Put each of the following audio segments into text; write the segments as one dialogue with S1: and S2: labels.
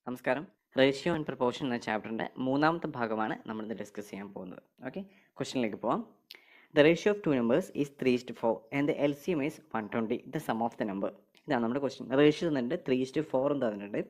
S1: നമസ്കാരം. Ratio and proportion എന്ന ചാപ്റ്ററിൻ്റെ മൂന്നാമത്തെ ഭാഗമാണ് നമ്മളിന്ന് ഡിസ്കസ് ചെയ്യാൻ പോകുന്നത്. ഓക്കെ, ക്വസ്റ്റ്യനിലേക്ക് പോവാം. The ratio of two numbers is 3:4 and the LCM is 120. The sum of the number. ഇതാണ് നമ്മുടെ ക്വസ്റ്റ്യൻ. റേഷ്യോ തന്നിട്ടുണ്ട് 3:4 എന്ന് തന്നിട്ടുണ്ട്.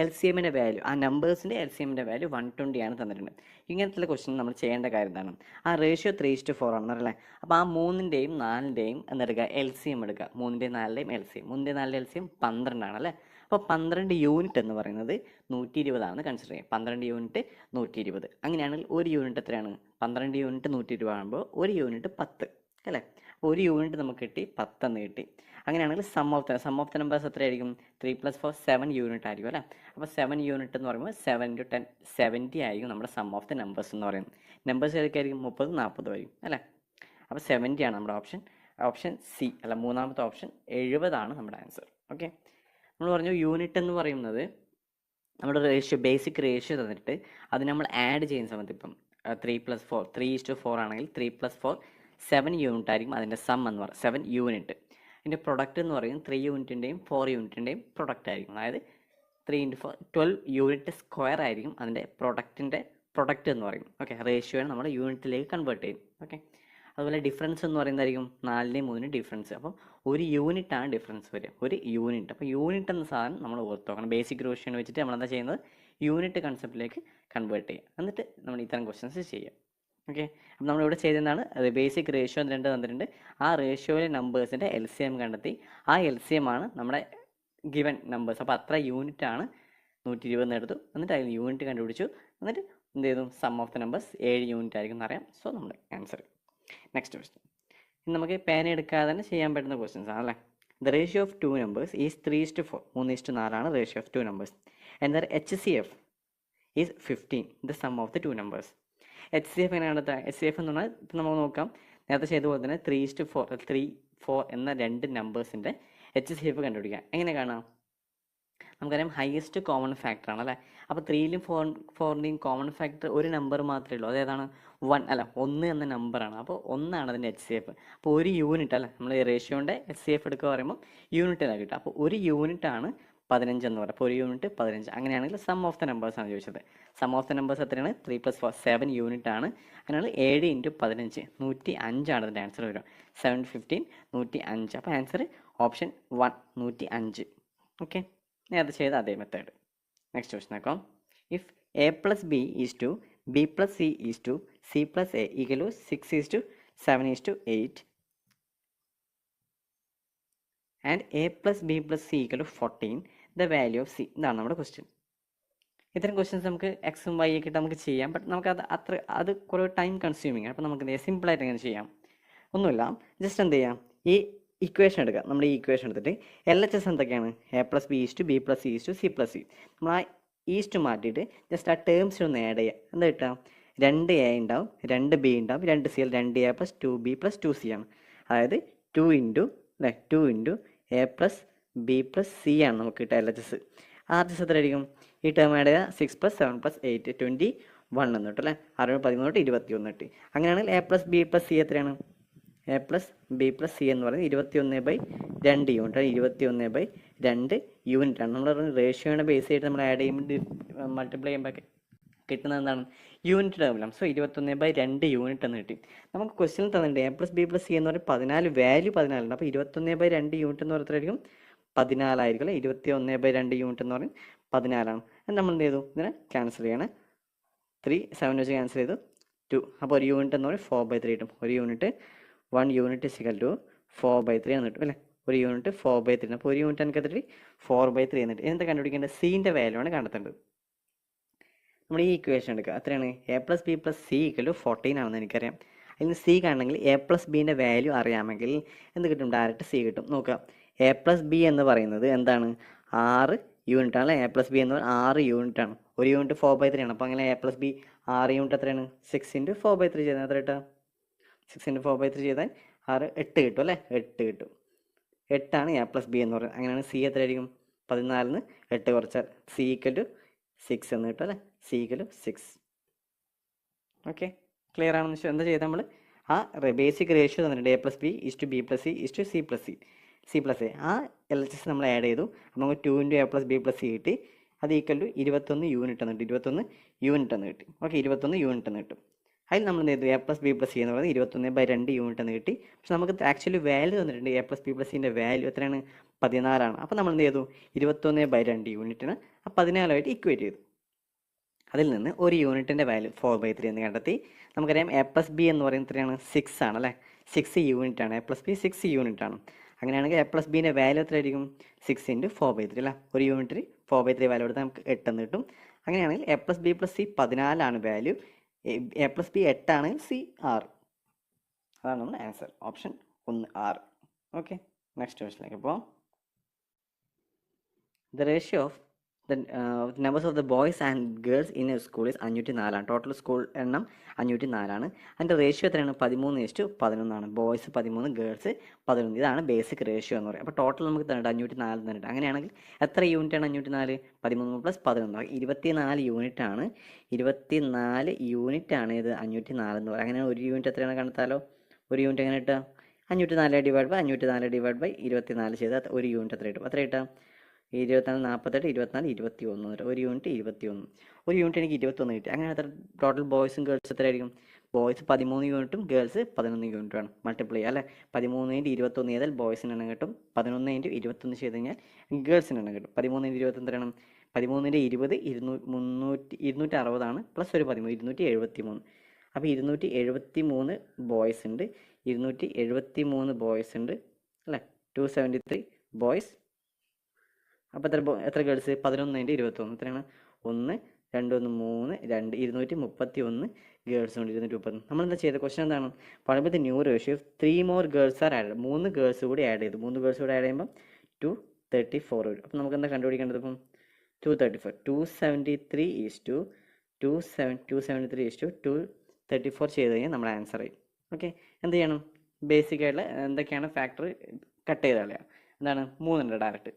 S1: LCMൻ്റെ വാല്യൂ, ആ നമ്പേഴ്സിൻ്റെ LCMൻ്റെ വാല്യൂ 120 ആണ് തന്നിട്ടുണ്ട്. ഇങ്ങനത്തെ ക്വസ്റ്റ്യൻ നമ്മൾ ചെയ്യേണ്ട കാര്യം എന്താണ്? ആ റേഷ്യോ 3:4 ആണെന്നല്ലേ. അപ്പോൾ ആ 3ൻ്റെയും 4ൻ്റെയും എന്തെടുക്കുക, LCM എടുക്കുക. 3ൻ്റെയും 4ൻ്റെയും LCM, 3ൻ്റെയും 4ൻ്റെയും LCM 12 ആണല്ലേ. അപ്പോൾ 12 യൂണിറ്റ് എന്ന് പറയുന്നത് 120 ആണെന്ന് കൺസിഡർ ചെയ്യാം. 12 യൂണിറ്റ് 120. അങ്ങനെയാണെങ്കിൽ ഒരു യൂണിറ്റ് എത്രയാണ്? 12 യൂണിറ്റ് 120 ആകുമ്പോൾ ഒരു യൂണിറ്റ് 10 അല്ലേ. അപ്പോൾ ഒരു യൂണിറ്റ് നമുക്ക് കിട്ടി 10 എന്ന് കിട്ടി. അങ്ങനെയാണെങ്കിൽ സം ഓഫ് ദ നമ്പേഴ്സ് എത്രയായിരിക്കും? 3 + 4 7 യൂണിറ്റ് ആയിരിക്കും അല്ലേ. അപ്പോൾ 7 യൂണിറ്റ് എന്ന് പറയുമ്പോൾ 7 × 10 70 ആയിരിക്കും നമ്മുടെ സം ഓഫ് ദ നമ്പേഴ്സ് എന്ന് പറയുന്നത്. നമ്പേഴ്സ് ഏതൊക്കെയായിരിക്കും? 30 40 ആയിരിക്കും അല്ലേ. അപ്പോൾ 70 ആണ് നമ്മുടെ ഓപ്ഷൻ സി അല്ല, മൂന്നാമത്തെ ഓപ്ഷൻ 70 ആണ് നമ്മുടെ ആൻസർ. ഓക്കെ, നമ്മൾ പറഞ്ഞു യൂണിറ്റ് എന്ന് പറയുന്നത് നമ്മുടെ റേഷ്യോ, ബേസിക് റേഷ്യോ തന്നിട്ട് അത് നമ്മൾ ആഡ് ചെയ്യുന്ന സമയത്ത് ഇപ്പം 3 + 4 3:4 ആണെങ്കിൽ 3 + 4 7 യൂണിറ്റ് ആയിരിക്കും അതിൻ്റെ സം എന്ന് പറയുന്നത്. 7 യൂണിറ്റ്. ഇതിൻ്റെ പ്രൊഡക്റ്റ് എന്ന് പറയുന്നത് 3 യൂണിറ്റിൻ്റെയും 4 യൂണിറ്റിൻ്റെയും പ്രൊഡക്റ്റ് ആയിരിക്കും. അതായത് 3 × 4 12 യൂണിറ്റ് സ്ക്വയർ ആയിരിക്കും അതിൻ്റെ പ്രൊഡക്റ്റ് എന്ന് പറയും. ഓക്കെ, റേഷ്യോയാണ് നമ്മൾ യൂണിറ്റിലേക്ക് കൺവേർട്ട് ചെയ്യും. ഓക്കെ, അതുപോലെ ഡിഫറൻസ് എന്ന് പറയുന്നതായിരിക്കും 4ൻ്റെയും 3ൻ്റെയും ഡിഫറൻസ്. അപ്പം ഒരു യൂണിറ്റ് ആണ് ഡിഫറൻസ് വരിക, ഒരു യൂണിറ്റ്. അപ്പോൾ യൂണിറ്റ് എന്ന സാധനം നമ്മൾ ഓർത്ത് നോക്കണം. ബേസിക് റേഷ്യോ വെച്ചിട്ട് നമ്മൾ എന്താ ചെയ്യുന്നത്? യൂണിറ്റ് കൺസെപ്റ്റിലേക്ക് കൺവേർട്ട് ചെയ്യുക. എന്നിട്ട് നമ്മൾ ഇത്തരം ക്വസ്റ്റ്യൻസ് ചെയ്യുക. ഓക്കെ, അപ്പം നമ്മളിവിടെ ചെയ്തതാണ് അത് ബേസിക് റേഷ്യോ 2 തന്നിട്ടുണ്ട്. ആ റേഷ്യോയിലെ നമ്പേഴ്സിൻ്റെ LCM കണ്ടെത്തി. ആ LCM ആണ് നമ്മുടെ ഗിവൻ നമ്പേഴ്സ്. അപ്പോൾ അത്ര യൂണിറ്റ് ആണ് 120 എടുത്തു. എന്നിട്ട് അതിൽ യൂണിറ്റ് കണ്ടുപിടിച്ചു. എന്നിട്ട് എന്ത് ചെയ്തു? Sum of the numbers 7 unit ആയിരിക്കും എന്നറിയാം. സോ നമ്മുടെ ആൻസർ. Next question. ഇനി നമുക്ക് പേന എടുക്കാതെ തന്നെ ചെയ്യാൻ പറ്റുന്ന ക്വസ്റ്റ്യൻസ് ആണല്ലേ. The ratio of two numbers is 3:4. 3:4 ആണ് ratio of two numbers. And there HCF is 15. The sum of the two numbers. HCF എങ്ങനെയാണ്? HCF എന്ന് പറഞ്ഞാൽ ഇപ്പം നമ്മൾ നോക്കാം, നേരത്തെ ചെയ്ത പോലെ തന്നെ 3:4 3 4 എന്ന രണ്ട് നമ്പേഴ്സിൻ്റെ HCF കണ്ടുപിടിക്കാം. എങ്ങനെ കാണാം? നമുക്കറിയാം ഹയസ്റ്റ് കോമൺ ഫാക്ടർ ആണ് അല്ലേ. അപ്പോൾ 3ലും 4ൻ്റെയും കോമൺ ഫാക്ടർ ഒരു നമ്പർ മാത്രമേ ഉള്ളൂ. അതേതാണ്? 1 എന്ന നമ്പറാണ്. അപ്പോൾ 1 ആണ് അതിൻ്റെ HCF. അപ്പോൾ ഒരു യൂണിറ്റ് അല്ലേ, നമ്മൾ റേഷ്യോൻ്റെ HCF എടുക്കുക പറയുമ്പോൾ യൂണിറ്റിലാണ് കിട്ടുക. അപ്പോൾ ഒരു യൂണിറ്റ് ആണ് 15 എന്ന് പറയുന്നത്. അപ്പോൾ ഒരു യൂണിറ്റ് 15. അങ്ങനെയാണെങ്കിൽ സം ഓഫ് ദ നമ്പേഴ്സ് ആണ് ചോദിച്ചത്. സം ഓഫ് ദ നമ്പേഴ്സ് എത്രയാണ്? 3 + 4 7 യൂണിറ്റ് ആണ്. അങ്ങനെയാണ് 7 × 15 105 ആണ് അതിൻ്റെ ആൻസർ വരിക. 7 15 105. അപ്പോൾ ആൻസർ ഓപ്ഷൻ 1 105. ഓക്കെ, നേരത്തെ ചെയ്ത അതേ മെത്തേഡ്. നെക്സ്റ്റ് ക്വസ്റ്റ്യൻ നോക്കാം. If A + B = B + C = C + A = 6:7:8 and A + B + C = 14, the value of C. ഇതാണ് നമ്മുടെ ക്വസ്റ്റ്യൻ. ഇത്തരം ക്വസ്റ്റ്യൻസ് നമുക്ക് എക്സും വൈ ഒക്കെ നമുക്ക് ചെയ്യാം. ബട്ട് നമുക്ക് അത് കുറേ ടൈം കൺസ്യൂമിങ് ആണ്. അപ്പോൾ നമുക്ക് സിമ്പിളായിട്ട് എങ്ങനെ ചെയ്യാം? ഒന്നുമില്ല, ജസ്റ്റ് എന്ത് ചെയ്യാം, ഈ ഇക്വേഷൻ എടുക്കുക. നമ്മൾ ഈ ഇക്വേഷൻ എടുത്തിട്ട് LHS എന്തൊക്കെയാണ്? A + B = B + C = C + C. നമ്മൾ ആ ഈസ്റ്റ് മാറ്റിയിട്ട് ജസ്റ്റ് ആ ടേംസ് ഒന്ന് ആഡ് ചെയ്യുക. എന്താ കിട്ടുക? 2A ഉണ്ടാവും, 2B ഉണ്ടാവും, 2C. 2A + 2B + 2C ആണ്. അതായത് 2 × 2 × A + B + C ആണ് നമുക്ക് കിട്ടുക LHS. RHS എത്രയായിരിക്കും? ഈ ടേം ആഡ് ചെയ്താൽ 6 + 7 + 8 21 എന്ന് കിട്ടും അല്ലേ. 6 13 21 കിട്ടി. അങ്ങനെയാണെങ്കിൽ A + B + C എത്രയാണ്? A + B + C എന്ന് പറയുന്നത് 21/2 യൂണിറ്റ്. 21/2 യൂണിറ്റ് ആണ്. നമ്മൾ റേഷ്യോയുടെ ബേസ് ചെയ്തിട്ട് നമ്മൾ ആഡ് ചെയ്യുമ്പോൾ മൾട്ടിപ്ലൈ ചെയ്യുമ്പോൾ കിട്ടുന്നത് എന്താണ്? യൂണിറ്റ് ടേമിലാണ്. സോ 21/2 യൂണിറ്റ് എന്ന് കിട്ടി. നമുക്ക് ക്വസ്റ്റ്യൻ തന്നിട്ടുണ്ട് A + B + C എന്ന് പറയുന്നത് 14, വാല്യൂ 14 ഉണ്ട്. അപ്പോൾ 21/2 യൂണിറ്റ് എന്ന് പറയുന്നതായിരിക്കും 14 ആയിരിക്കും അല്ലേ. 21/2 യൂണിറ്റ് എന്ന് പറയുന്നത് 14 ആണ്. നമ്മൾ എന്ത് ചെയ്തു? ഇതിനെ ക്യാൻസൽ ചെയ്യണേ. 3 7 വെച്ച് ക്യാൻസൽ ചെയ്തു 2. അപ്പോൾ ഒരു യൂണിറ്റ് എന്ന് പറയുന്നത് 4/3 കിട്ടും. ഒരു യൂണിറ്റ് 1 യൂണിറ്റ് = 4/3 എന്ന് കിട്ടും അല്ലേ. ഒരു യൂണിറ്റ് 4/3. അപ്പോൾ ഒരു യൂണിറ്റ് എനിക്ക് എത്ര? 4/3 എന്നിട്ട് എന്താ കണ്ടുപിടിക്കേണ്ടത്? സീൻ്റെ വാല്യൂ ആണ് കണ്ടെത്തേണ്ടത്. നമ്മൾ ഈ ഇക്വേഷൻ എടുക്കുക. എത്രയാണ്? A + B + C = 14 ആണെന്ന് എനിക്കറിയാം. അതിന് C കാണണമെങ്കിൽ A + Bൻ്റെ വാല്യൂ അറിയാമെങ്കിൽ എന്ത് കിട്ടും? ഡയറക്റ്റ് C കിട്ടും. നോക്കുക, A + B എന്ന് പറയുന്നത് എന്താണ്? 6 യൂണിറ്റ് ആണ്. A + B എന്ന് പറയുന്നത് 6 യൂണിറ്റ് ആണ്. ഒരു യൂണിറ്റ് 4/3 ആണ്. അപ്പോൾ അങ്ങനെ A + B 6 യൂണിറ്റ് എത്രയാണ്? 6 × 4/3 ചെയ്താൽ എത്ര കിട്ടുക? 6 × 4/3 ചെയ്താൽ 6 8 കിട്ടും അല്ലേ. 8 കിട്ടും. 8 ആണ് A + B എന്ന് പറയുന്നത്. അങ്ങനെയാണ് C എത്രയായിരിക്കും? 14 8 കുറച്ചാൽ C = 6 എന്ന് കിട്ടും അല്ലേ. C = 6. ഓക്കെ, ക്ലിയർ ആണെന്ന് വെച്ചാൽ എന്താ ചെയ്താൽ നമ്മൾ ആ ബേസിക് റേഷ്യോ തന്നിട്ടുണ്ട്. A + B = B + C = C + A. ആ LHS നമ്മൾ ആഡ് ചെയ്തു. നമുക്ക് 2 × A + B + C കിട്ടി. അത് ഈക്വൽ ടു 21 യൂണിറ്റ് എന്ന് കിട്ടും. 21 യൂണിറ്റ് എന്ന് കിട്ടി. ഓക്കെ, 21 യൂണിറ്റ് എന്ന് കിട്ടും. അതിൽ നമ്മൾ എന്ത് ചെയ്തു, A plus B plus C എന്ന് പറയുന്നത് 21/2 യൂണിറ്റ് എന്ന് കിട്ടി. പക്ഷെ നമുക്ക് ആക്ച്വലി വാല്യൂ തന്നിട്ടുണ്ട്, എ പ്ലസ് ബി പ്ലസ് സിൻ്റെ വാല്യൂ എത്രയാണ്, 14 അപ്പോൾ നമ്മൾ എന്ത് ചെയ്തു, 21/2 യൂണിറ്റിന് 14ആയിട്ട് ഇക്വേറ്റ് ചെയ്തു. അതിൽ നിന്ന് ഒരു യൂണിറ്റിൻ്റെ വാല്യൂ 4/3 എന്ന് കണ്ടെത്തി. നമുക്കറിയാം എ പ്ലസ് ബി എന്ന് പറയുന്നത് എത്രയാണ്, 6 ആണ് അല്ലേ, 6 യൂണിറ്റ് ആണ്. എ പ്ലസ് ബി 6 യൂണിറ്റ് ആണ്. അങ്ങനെയാണെങ്കിൽ എ പ്ലസ് ബിൻ്റെ വാല്യൂ എത്രയായിരിക്കും, 6 × 4/3 അല്ലേ. ഒരു യൂണിറ്റിന് 4/3 വാല്യൂ എടുത്താൽ നമുക്ക് 8 എന്ന് കിട്ടും. അങ്ങനെയാണെങ്കിൽ A plus B plus C 14 value, A plus B 8 ആണെങ്കിൽ സി 6. അതാണ് നമ്മുടെ ആൻസർ, ഓപ്ഷൻ 1 6. ഓക്കെ, നെക്സ്റ്റ് ക്വസ്റ്റിലേക്ക് പോകാം. The ratio of the numbers of the boys and girls in a school is 504 ആണ്. ടോട്ടൽ സ്കൂൾ എണ്ണം 504 ആണ്. അതിൻ്റെ റേഷ്യോ എത്രയാണ്, 13:11 ആണ്. Boys 13, girls 11. ഇതാണ് ബേസിക് റേഷ്യോ എന്ന് പറയുന്നത്. അപ്പോൾ ടോട്ടൽ നമുക്ക് തന്നിട്ട് 504 തന്നിട്ട്. അങ്ങനെയാണെങ്കിൽ എത്ര യൂണിറ്റ് ആണ് 504, 13 + 11, 24 യൂണിറ്റ് ആണ്. 24 യൂണിറ്റ് ആണ് ഇത് 504 എന്ന് പറയുന്നത്. അങ്ങനെ ഒരു യൂണിറ്റ് എത്രയാണ് കണ്ടെത്താലോ. ഒരു യൂണിറ്റ് എങ്ങനെ കിട്ടുക, 504 / 24 ചെയ്താൽ ഒരു യൂണിറ്റ് എത്ര കിട്ടും, എത്ര കിട്ടാം, 24, 48, 24, 21. ഒരു യൂണിറ്റ് 21. ഒരു യൂണിറ്റ് എനിക്ക് 21 കിട്ടി. അങ്ങനെ എത്ര ടോട്ടൽ ബോയ്സും ഗേൾസും എത്രയായിരിക്കും, ബോയ്സ് 13 യൂണിറ്റും ഗേൾസ് 11 യൂണിറ്റുമാണ്. മൾട്ടിപ്ലൈ അല്ലേ, 13 × 21 ചെയ്താൽ ബോയ്സിന് എണ്ണം കിട്ടും, 11 × 21 ചെയ്ത് കഴിഞ്ഞാൽ ഗേൾസിന് എണ്ണം കിട്ടും. 13 × 20 എത്രയാണ്, 13 × 20 260 ആണ്, പ്ലസ് ഒരു 13 273. അപ്പോൾ 273 ബോയ്സ് ഉണ്ട്, 273 ബോയ്സ് ഉണ്ട് അല്ലേ, 273 ബോയ്സ്. അപ്പോൾ എത്ര ഗേൾസ്, 11 × 21 എത്രയാണ്, 1 2 1 3 2 231 ഗേൾസ് ഉണ്ട്, 230. നമ്മളെന്താ ചെയ്തത്, ക്വസ്റ്റൻ എന്താണ്, പറയുമ്പോൾ new ratio 3 more girls are add, 3 girls കൂടി ആഡ് ചെയ്തു. 3 ഗേൾസ് കൂടി ആഡ് ചെയ്യുമ്പോൾ 234 വരും. അപ്പോൾ നമുക്ക് എന്താ കണ്ടുപിടിക്കേണ്ടത്, ഇപ്പം 234, 273 = 234 ചെയ്ത് കഴിഞ്ഞാൽ നമ്മുടെ ആൻസർ ആയി. ഓക്കെ, എന്ത് ചെയ്യണം, ബേസിക് ആയിട്ടുള്ള എന്തൊക്കെയാണ് ഫാക്ടർ കട്ട് ചെയ്ത് കളയാം. എന്താണ്, 3 ഉണ്ട് ഡയറക്റ്റ്.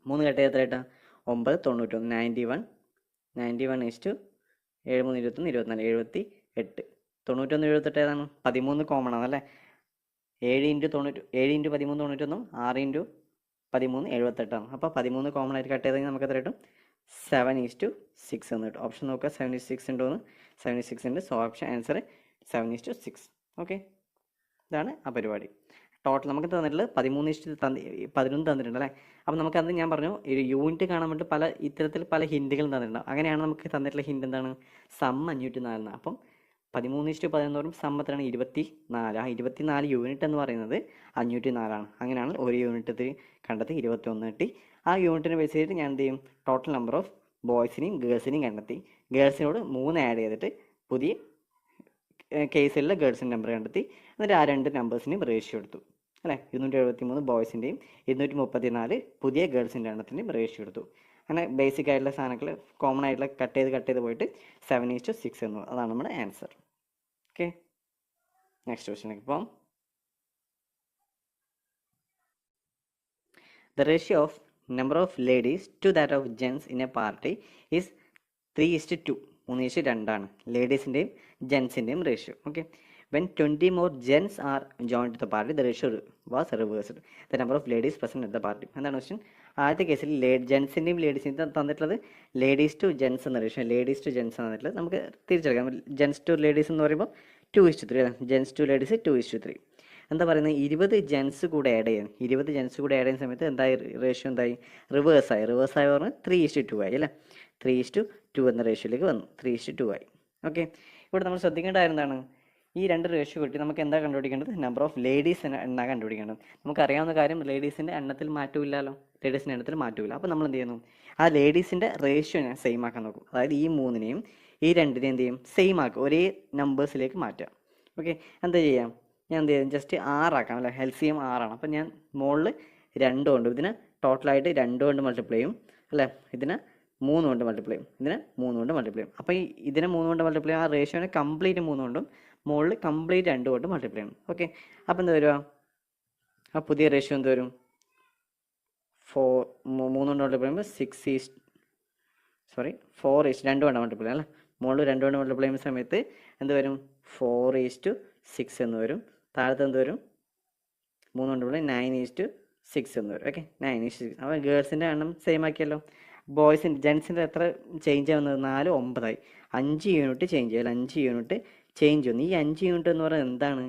S1: 3 കട്ട് ചെയ്ത് എത്രയായിട്ടാണ്, 9 91 91 = 7 3 21 24 78. 91 78 ഏതാണ്, 13 കോമൺ ആണ് അല്ലേ. 7 × 13 91, 6 × 13 78 ആണ്. അപ്പോൾ 13 കോമൺ ആയിട്ട് കട്ട് ചെയ്ത് കഴിഞ്ഞാൽ നമുക്ക് എത്ര കിട്ടും, 7:6 എന്ന് കിട്ടും. ഓപ്ഷൻ നോക്കുക, 76 ഉണ്ടോന്ന്, 76 ഉണ്ട്. So option answer 7:6. ഓക്കെ, ഇതാണ് ആ പരിപാടി. ടോട്ടൽ നമുക്ക് തന്നിട്ടുള്ളത് 13:11 തന്നിട്ടുണ്ട് അല്ലേ. അപ്പം നമുക്കത് ഞാൻ പറഞ്ഞു, ഒരു യൂണിറ്റ് കാണാൻ വേണ്ടി ഇത്തരത്തിൽ പല ഹിൻറ്റുകളും തന്നിട്ടുണ്ടാവും. അങ്ങനെയാണ് നമുക്ക് തന്നിട്ടുള്ള ഹിൻറ്റ് എന്താണ്, സം 504. അപ്പം 13:11 സം എത്രയാണ്, 24. ആ 24 യൂണിറ്റ് എന്ന് പറയുന്നത് 504 ആണ്. അങ്ങനെയാണ് ഒരു യൂണിറ്റ് കണ്ടെത്തി 21 കിട്ടി. ആ യൂണിറ്റിനെ ബേസ് ചെയ്തിട്ട് ഞാൻ എന്ത് ചെയ്യും, ടോട്ടൽ നമ്പർ ഓഫ് ബോയ്സിനെയും ഗേൾസിനെയും കണ്ടെത്തി. ഗേൾസിനോട് 3 ആഡ് ചെയ്തിട്ട് പുതിയ കേസിലുള്ള ഗേൾസിൻ്റെ നമ്പർ കണ്ടെത്തി. എന്നിട്ട് ആ 2 നമ്പേഴ്സിനെയും റേഷ്യോ എടുത്തു അല്ലേ. 273 ബോയ്സിൻ്റെയും 234 പുതിയ ഗേൾസിൻ്റെ എണ്ണത്തിൻ്റെയും റേഷ്യോ എടുത്തു. അങ്ങനെ ബേസിക് ആയിട്ടുള്ള സാധനങ്ങൾ കോമൺ ആയിട്ടുള്ള കട്ട് ചെയ്ത് പോയിട്ട് 7:6 എന്ന്. അതാണ് നമ്മുടെ ആൻസർ. ഓക്കെ, നെക്സ്റ്റ് ക്വസ്റ്റ്യനിലേക്ക് പോകാം. The ratio of number of ladies to that of gents in a party is 3:2. 3:2 ആണ് ലേഡീസിൻ്റെയും ജെൻസിൻ്റെയും ratio. Okay, when 20 more gents are joined to the party, the ratio was reversed. The number of ladies present at the party. എന്താണ് question? ആദ്യത്തെ കേസിൽ ജെൻസിൻ്റെയും ലേഡീസിൻ്റെയും തന്നിട്ടുള്ളത് ladies to gents എന്ന ratio, ladies to gents തന്നിട്ടുള്ളത്. നമുക്ക് തിരിച്ചെടുക്കാം. Gents to ladies എന്ന് പറയുമ്പോൾ 2:3 അല്ലേ, ജെൻസ് ടു ലേഡീസ് 2:3. എന്താ പറയുന്നത്, 20 ജെൻസ് കൂടെ ആഡ് ചെയ്യുന്നത്. 20 ജെൻസ് കൂടെ ആഡ് ചെയ്യുന്ന സമയത്ത് എന്തായി, റേഷ്യോ എന്തായി, റിവേഴ്സായി പറഞ്ഞാൽ 3:2 ആയി അല്ലേ. 3:2 എന്ന റേഷ്യോയിലേക്ക് വന്നു, 3:2 ആയി. ഓക്കെ, ഇവിടെ നമ്മൾ ശ്രദ്ധിക്കേണ്ട കാര്യം എന്താണ്, ഈ 2 റേഷ്യോ കിട്ടി നമുക്ക് എന്താ കണ്ടുപിടിക്കേണ്ടത്, നമ്പർ ഓഫ് ലേഡീസ് എണ്ണ കണ്ടുപിടിക്കേണ്ടത്. നമുക്കറിയാവുന്ന കാര്യം, ലേഡീസിൻ്റെ എണ്ണത്തിൽ മാറ്റമില്ലല്ലോ, ലേഡീസിൻ്റെ എണ്ണത്തിൽ മാറ്റമില്ല. അപ്പോൾ നമ്മൾ എന്ത് ചെയ്യുന്നു, ആ ലേഡീസിൻ്റെ റേഷ്യോ ഞാൻ സെയിം ആക്കാൻ നോക്കും. അതായത് ഈ 3നെയും ഈ 2നെയും എന്ത് ചെയ്യും, സെയിം ആക്കും, ഒരേ നമ്പേഴ്സിലേക്ക് മാറ്റാം. ഓക്കെ, എന്താ ചെയ്യാം, ഞാൻ എന്ത് ചെയ്യും, ജസ്റ്റ് 6 ആക്കാം അല്ലേ. LCM 6 ആണ്. അപ്പം ഞാൻ മുകളിൽ 2 കൊണ്ട്, ഇതിന് ടോട്ടലായിട്ട് 2 കൊണ്ട് മൾട്ടിപ്ലൈ ചെയ്യും അല്ലേ, ഇതിന് 3 കൊണ്ട് മൾട്ടിപ്ലൈ ചെയ്യും, ഇതിന് 3 കൊണ്ട് മൾട്ടിപ്ലൈ ചെയ്യും. അപ്പോൾ ഇതിനെ 3 കൊണ്ട് മൾട്ടിപ്ലൈ ചെയ്യും, ആ റേഷ്യോനെ കംപ്ലീറ്റ് 3 കൊണ്ടും മുകളിൽ കംപ്ലീറ്റ് 2 കൊണ്ട് മൾട്ടിപ്ലൈ ചെയ്യണം. ഓക്കെ, അപ്പോൾ എന്താ വരിക, ആ പുതിയ റേഷ്യോ എന്ത് വരും, 3 കൊണ്ട് മൾട്ടിപ്ലൈ ചെയ്യുമ്പോൾ 4:2 കൊണ്ട് മൾട്ടിപ്ലൈ അല്ലേ. മുകളിൽ 2 കൊണ്ട് മൾട്ടിപ്ലൈ ചെയ്യുന്ന സമയത്ത് എന്ത് വരും, 4:6 എന്ന് വരും. താഴത്ത് എന്ത് വരും, 3 കൊണ്ട് 9:6 എന്ന് വരും. ഓക്കെ, 9:6. അപ്പോൾ ഗേൾസിൻ്റെ എണ്ണം സെയിം ആക്കിയല്ലോ. ബോയ്സിൻ്റെ ജെൻസിൻ്റെ എത്ര ചേഞ്ച് ആവുന്നത് 4 9 ആയി. 5 യൂണിറ്റ് ചേഞ്ച് ചെയ്യും. 5 യൂണിറ്റ് ചേഞ്ച് വന്നു. ഈ 5 യൂണിറ്റ് എന്ന് പറയുന്നത് എന്താണ്?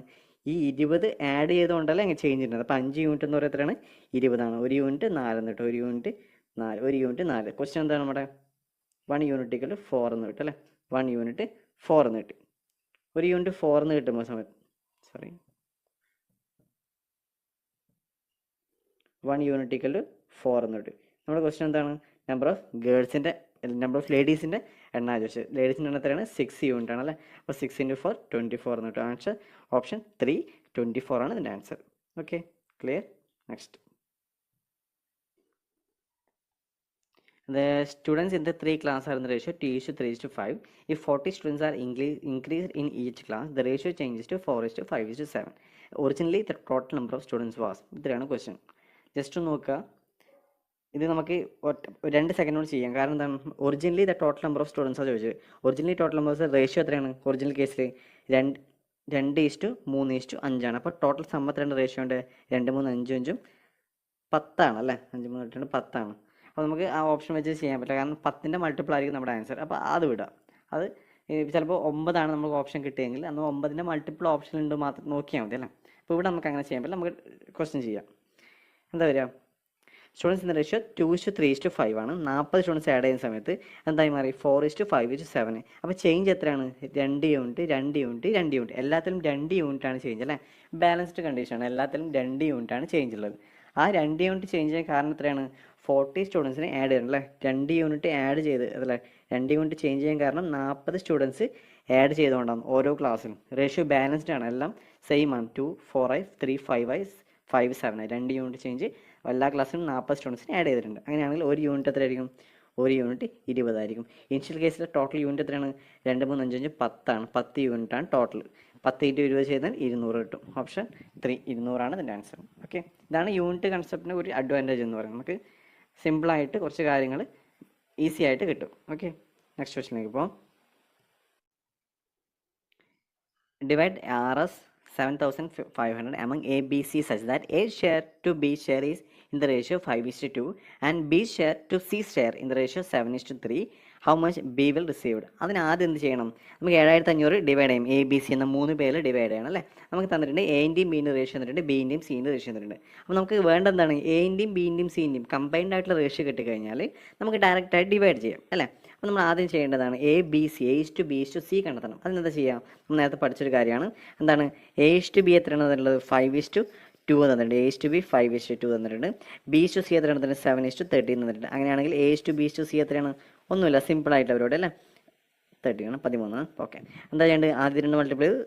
S1: ഈ 20 ആഡ് ചെയ്തുകൊണ്ടല്ലേ അങ്ങനെ ചേഞ്ച് ചെയ്യുന്നത്. അപ്പോൾ 5 യൂണിറ്റ് എന്ന് പറയുന്നത് എത്രയാണ്? 20 1 യൂണിറ്റ് 4 എന്ന് കിട്ടും. 1 യൂണിറ്റ് 4 1 യൂണിറ്റ് 4. ക്വസ്റ്റ്യൻ എന്താണ് നമ്മുടെ? 1 യൂണിറ്റ് ഇക്വൽ 4 എന്ന് കിട്ടും അല്ലേ? 1 യൂണിറ്റ് 4 എന്ന് കിട്ടി. 1 യൂണിറ്റ് 4 എന്ന് കിട്ടുമ്പോൾ സമയത്ത് 1 യൂണിറ്റ് ഇക്വൽ 4 എന്ന് കിട്ടും. നമ്മുടെ ക്വസ്റ്റ്യൻ എന്താണ്? നമ്പർ ഓഫ് ലേഡീസിൻ്റെ എണ്ണ ചോദിച്ചത്. ലേഡീസിൻ്റെ എണ്ണം എത്രയാണ്? 6 യൂണിറ്റ് ആണ് അല്ലേ? അപ്പോൾ 6 × 4 24 എന്ന് കിട്ടും. ആൻസർ ഓപ്ഷൻ 3 24 ആണ് ഇതിൻ്റെ answer. Okay, clear. Next, the students in the 3 classes are in the ratio 2:3:5. If 40 students are increased in each class, the ratio changes to 4:5:7. Originally, the total number of students was. ഇത്രയാണ് question. Just നോക്കുക, ഇത് നമുക്ക് 2 second കൊണ്ട് ചെയ്യാം. കാരണം എന്താണ്? Originally the total number of സ്റ്റുഡൻസാണ് ചോദിച്ചത്. ഒറിജിനലി ടോട്ടൽ നമ്പേഴ്സ് റേഷ്യോ എത്രയാണ്? ഒറിജിനൽ കേസിൽ 2:3:5 ആണ്. അപ്പോൾ ടോട്ടൽ സമ്മത്തിൻ്റെ റേഷ്യോ ഉണ്ട് 2 3 5 5 10 ആണ് അല്ലേ? 5 3 8 10 ആണ്. അപ്പോൾ നമുക്ക് ആ ഓപ്ഷൻ വെച്ച് ചെയ്യാൻ പറ്റില്ല. കാരണം 10ൻ്റെ മൾട്ടിപ്പിൾ ആയിരിക്കും നമ്മുടെ ആൻസർ. അപ്പോൾ അത് വിടുക. അത് ചിലപ്പോൾ 9 ആണ് നമുക്ക് ഓപ്ഷൻ കിട്ടിയെങ്കിൽ അന്ന് 9ൻ്റെ മൾട്ടിപ്പിൾ ഓപ്ഷൻ ഉണ്ട് മാത്രം നോക്കിയാൽ മതി അല്ലേ? അപ്പോൾ ഇവിടെ നമുക്ക് അങ്ങനെ ചെയ്യാൻ പറ്റില്ല. നമുക്ക് ക്വസ്റ്റ്യൻ ചെയ്യാം. എന്താ വരിക? സ്റ്റുഡൻസ് ഇൻ റേഷ്യോ 2:3:5 ആണ്. 40 സ്റ്റുഡൻസ് ആഡ് ചെയ്യുന്ന സമയത്ത് എന്തായി മാറി? 4:5:7. അപ്പോൾ ചേഞ്ച് എത്രയാണ്? 2 യൂണിറ്റ് 2 യൂണിറ്റ് 2 യൂണിറ്റ്. എല്ലാത്തിലും 2 യൂണിറ്റ് ആണ് ചേഞ്ച് അല്ലേ? ബാലൻസ്ഡ് കണ്ടീഷനാണ്. എല്ലാത്തിലും 2 യൂണിറ്റ് ആണ് ചേഞ്ച് ഉള്ളത്. ആ 2 യൂണിറ്റ് ചേഞ്ച് ചെയ്യാൻ കാരണം എത്രയാണ്? 40 സ്റ്റുഡൻസിനെ ആഡ് ചെയ്യണം അല്ലേ? 2 യൂണിറ്റ് ആഡ് ചെയ്ത് അതല്ലേ? 2 യൂണിറ്റ് ചേഞ്ച് ചെയ്യാൻ കാരണം 40 സ്റ്റുഡൻസ് ആഡ് ചെയ്തുകൊണ്ടാണ് ഓരോ ക്ലാസ്സിലും. റേഷ്യോ ബാലൻസ്ഡ് ആണ്, എല്ലാം സെയിം ആണ്. 2 4 3 5 5 7 2 യൂണിറ്റ് ചേഞ്ച് എല്ലാ ക്ലാസ്സിലും 40 സ്റ്റുഡൻസിന് ആഡ് ചെയ്തിട്ടുണ്ട്. അങ്ങനെയാണെങ്കിൽ 1 യൂണിറ്റ് എത്രയായിരിക്കും? 1 യൂണിറ്റ് 20 ആയിരിക്കും. ഇനിഷ്യൽ കേസിലെ ടോട്ടൽ യൂണിറ്റ് എത്രയാണ്? 2 3 5 5 10 ആണ്. 10 യൂണിറ്റ് ആണ് ടോട്ടൽ. 10 × 20 ചെയ്താൽ 200 കിട്ടും. ഓപ്ഷൻ 3 200 ആണ് ഇതിൻ്റെ ആൻസർ. ഓക്കെ, ഇതാണ് യൂണിറ്റ് കൺസെപ്റ്റിൻ്റെ ഒരു അഡ്വാൻറ്റേജ് എന്ന് പറയുന്നത്. നമുക്ക് സിമ്പിളായിട്ട് കുറച്ച് കാര്യങ്ങൾ ഈസി ആയിട്ട് കിട്ടും. ഓക്കെ, നെക്സ്റ്റ് ക്വസ്റ്റിനിലേക്ക് പോകാം. Divide RS 7,500 among A, B, C such that A share to B share is in the ratio 5:2 and B share to C share in the ratio 7:3. How much B will received? അതിന് ആദ്യം എന്ത് ചെയ്യണം? നമുക്ക് 7500 divide ചെയ്യും. A, B, C എന്ന 3 പേരിൽ divide ചെയ്യണം അല്ലേ? നമുക്ക് തന്നിട്ടുണ്ട് എൻ്റെയും ബീൻ്റെ റേഷ്യോ തന്നിട്ടുണ്ട്, ബീൻ്റെയും സീൻ്റെ റേഷ്യോ തന്നിട്ടുണ്ട്. അപ്പോൾ നമുക്ക് വേണ്ട എന്താണ്? എൻ്റെയും ബീൻ്റെയും സീൻ്റെയും കമ്പൈൻഡ് ആയിട്ടുള്ള റേഷ്യോ കിട്ടിക്കഴിഞ്ഞാൽ നമുക്ക് ഡയറക്റ്റായിട്ട് ഡിവൈഡ് ചെയ്യാം അല്ലേ? അപ്പോൾ നമ്മൾ ആദ്യം ചെയ്യേണ്ടതാണ് A, B, C, A:B:C കണ്ടെത്തണം. അതിനെന്താ ചെയ്യാം? നമ്മൾ നേരത്തെ പഠിച്ചൊരു കാര്യമാണ്. എന്താണ്? A:B എത്രയാണ് തന്നിട്ടുള്ളത്? 5:2 തന്നിട്ടുണ്ട്. A:B 5:2 തന്നിട്ടുണ്ട്. B:C എത്രയാണ് തന്നിട്ടുണ്ട്? 7:13 തന്നിട്ടുണ്ട്. അങ്ങനെയാണെങ്കിൽ A:B:C എത്രയാണ്? ഒന്നുമില്ല, സിമ്പിളായിട്ട് അവരോട് അല്ലേ? 30 ആണ്, 13. ഓക്കെ, എന്താ ചെയ്യേണ്ടത്? ആദ്യം 2 മൾട്ടിപ്ലൈ ചെയ്ത്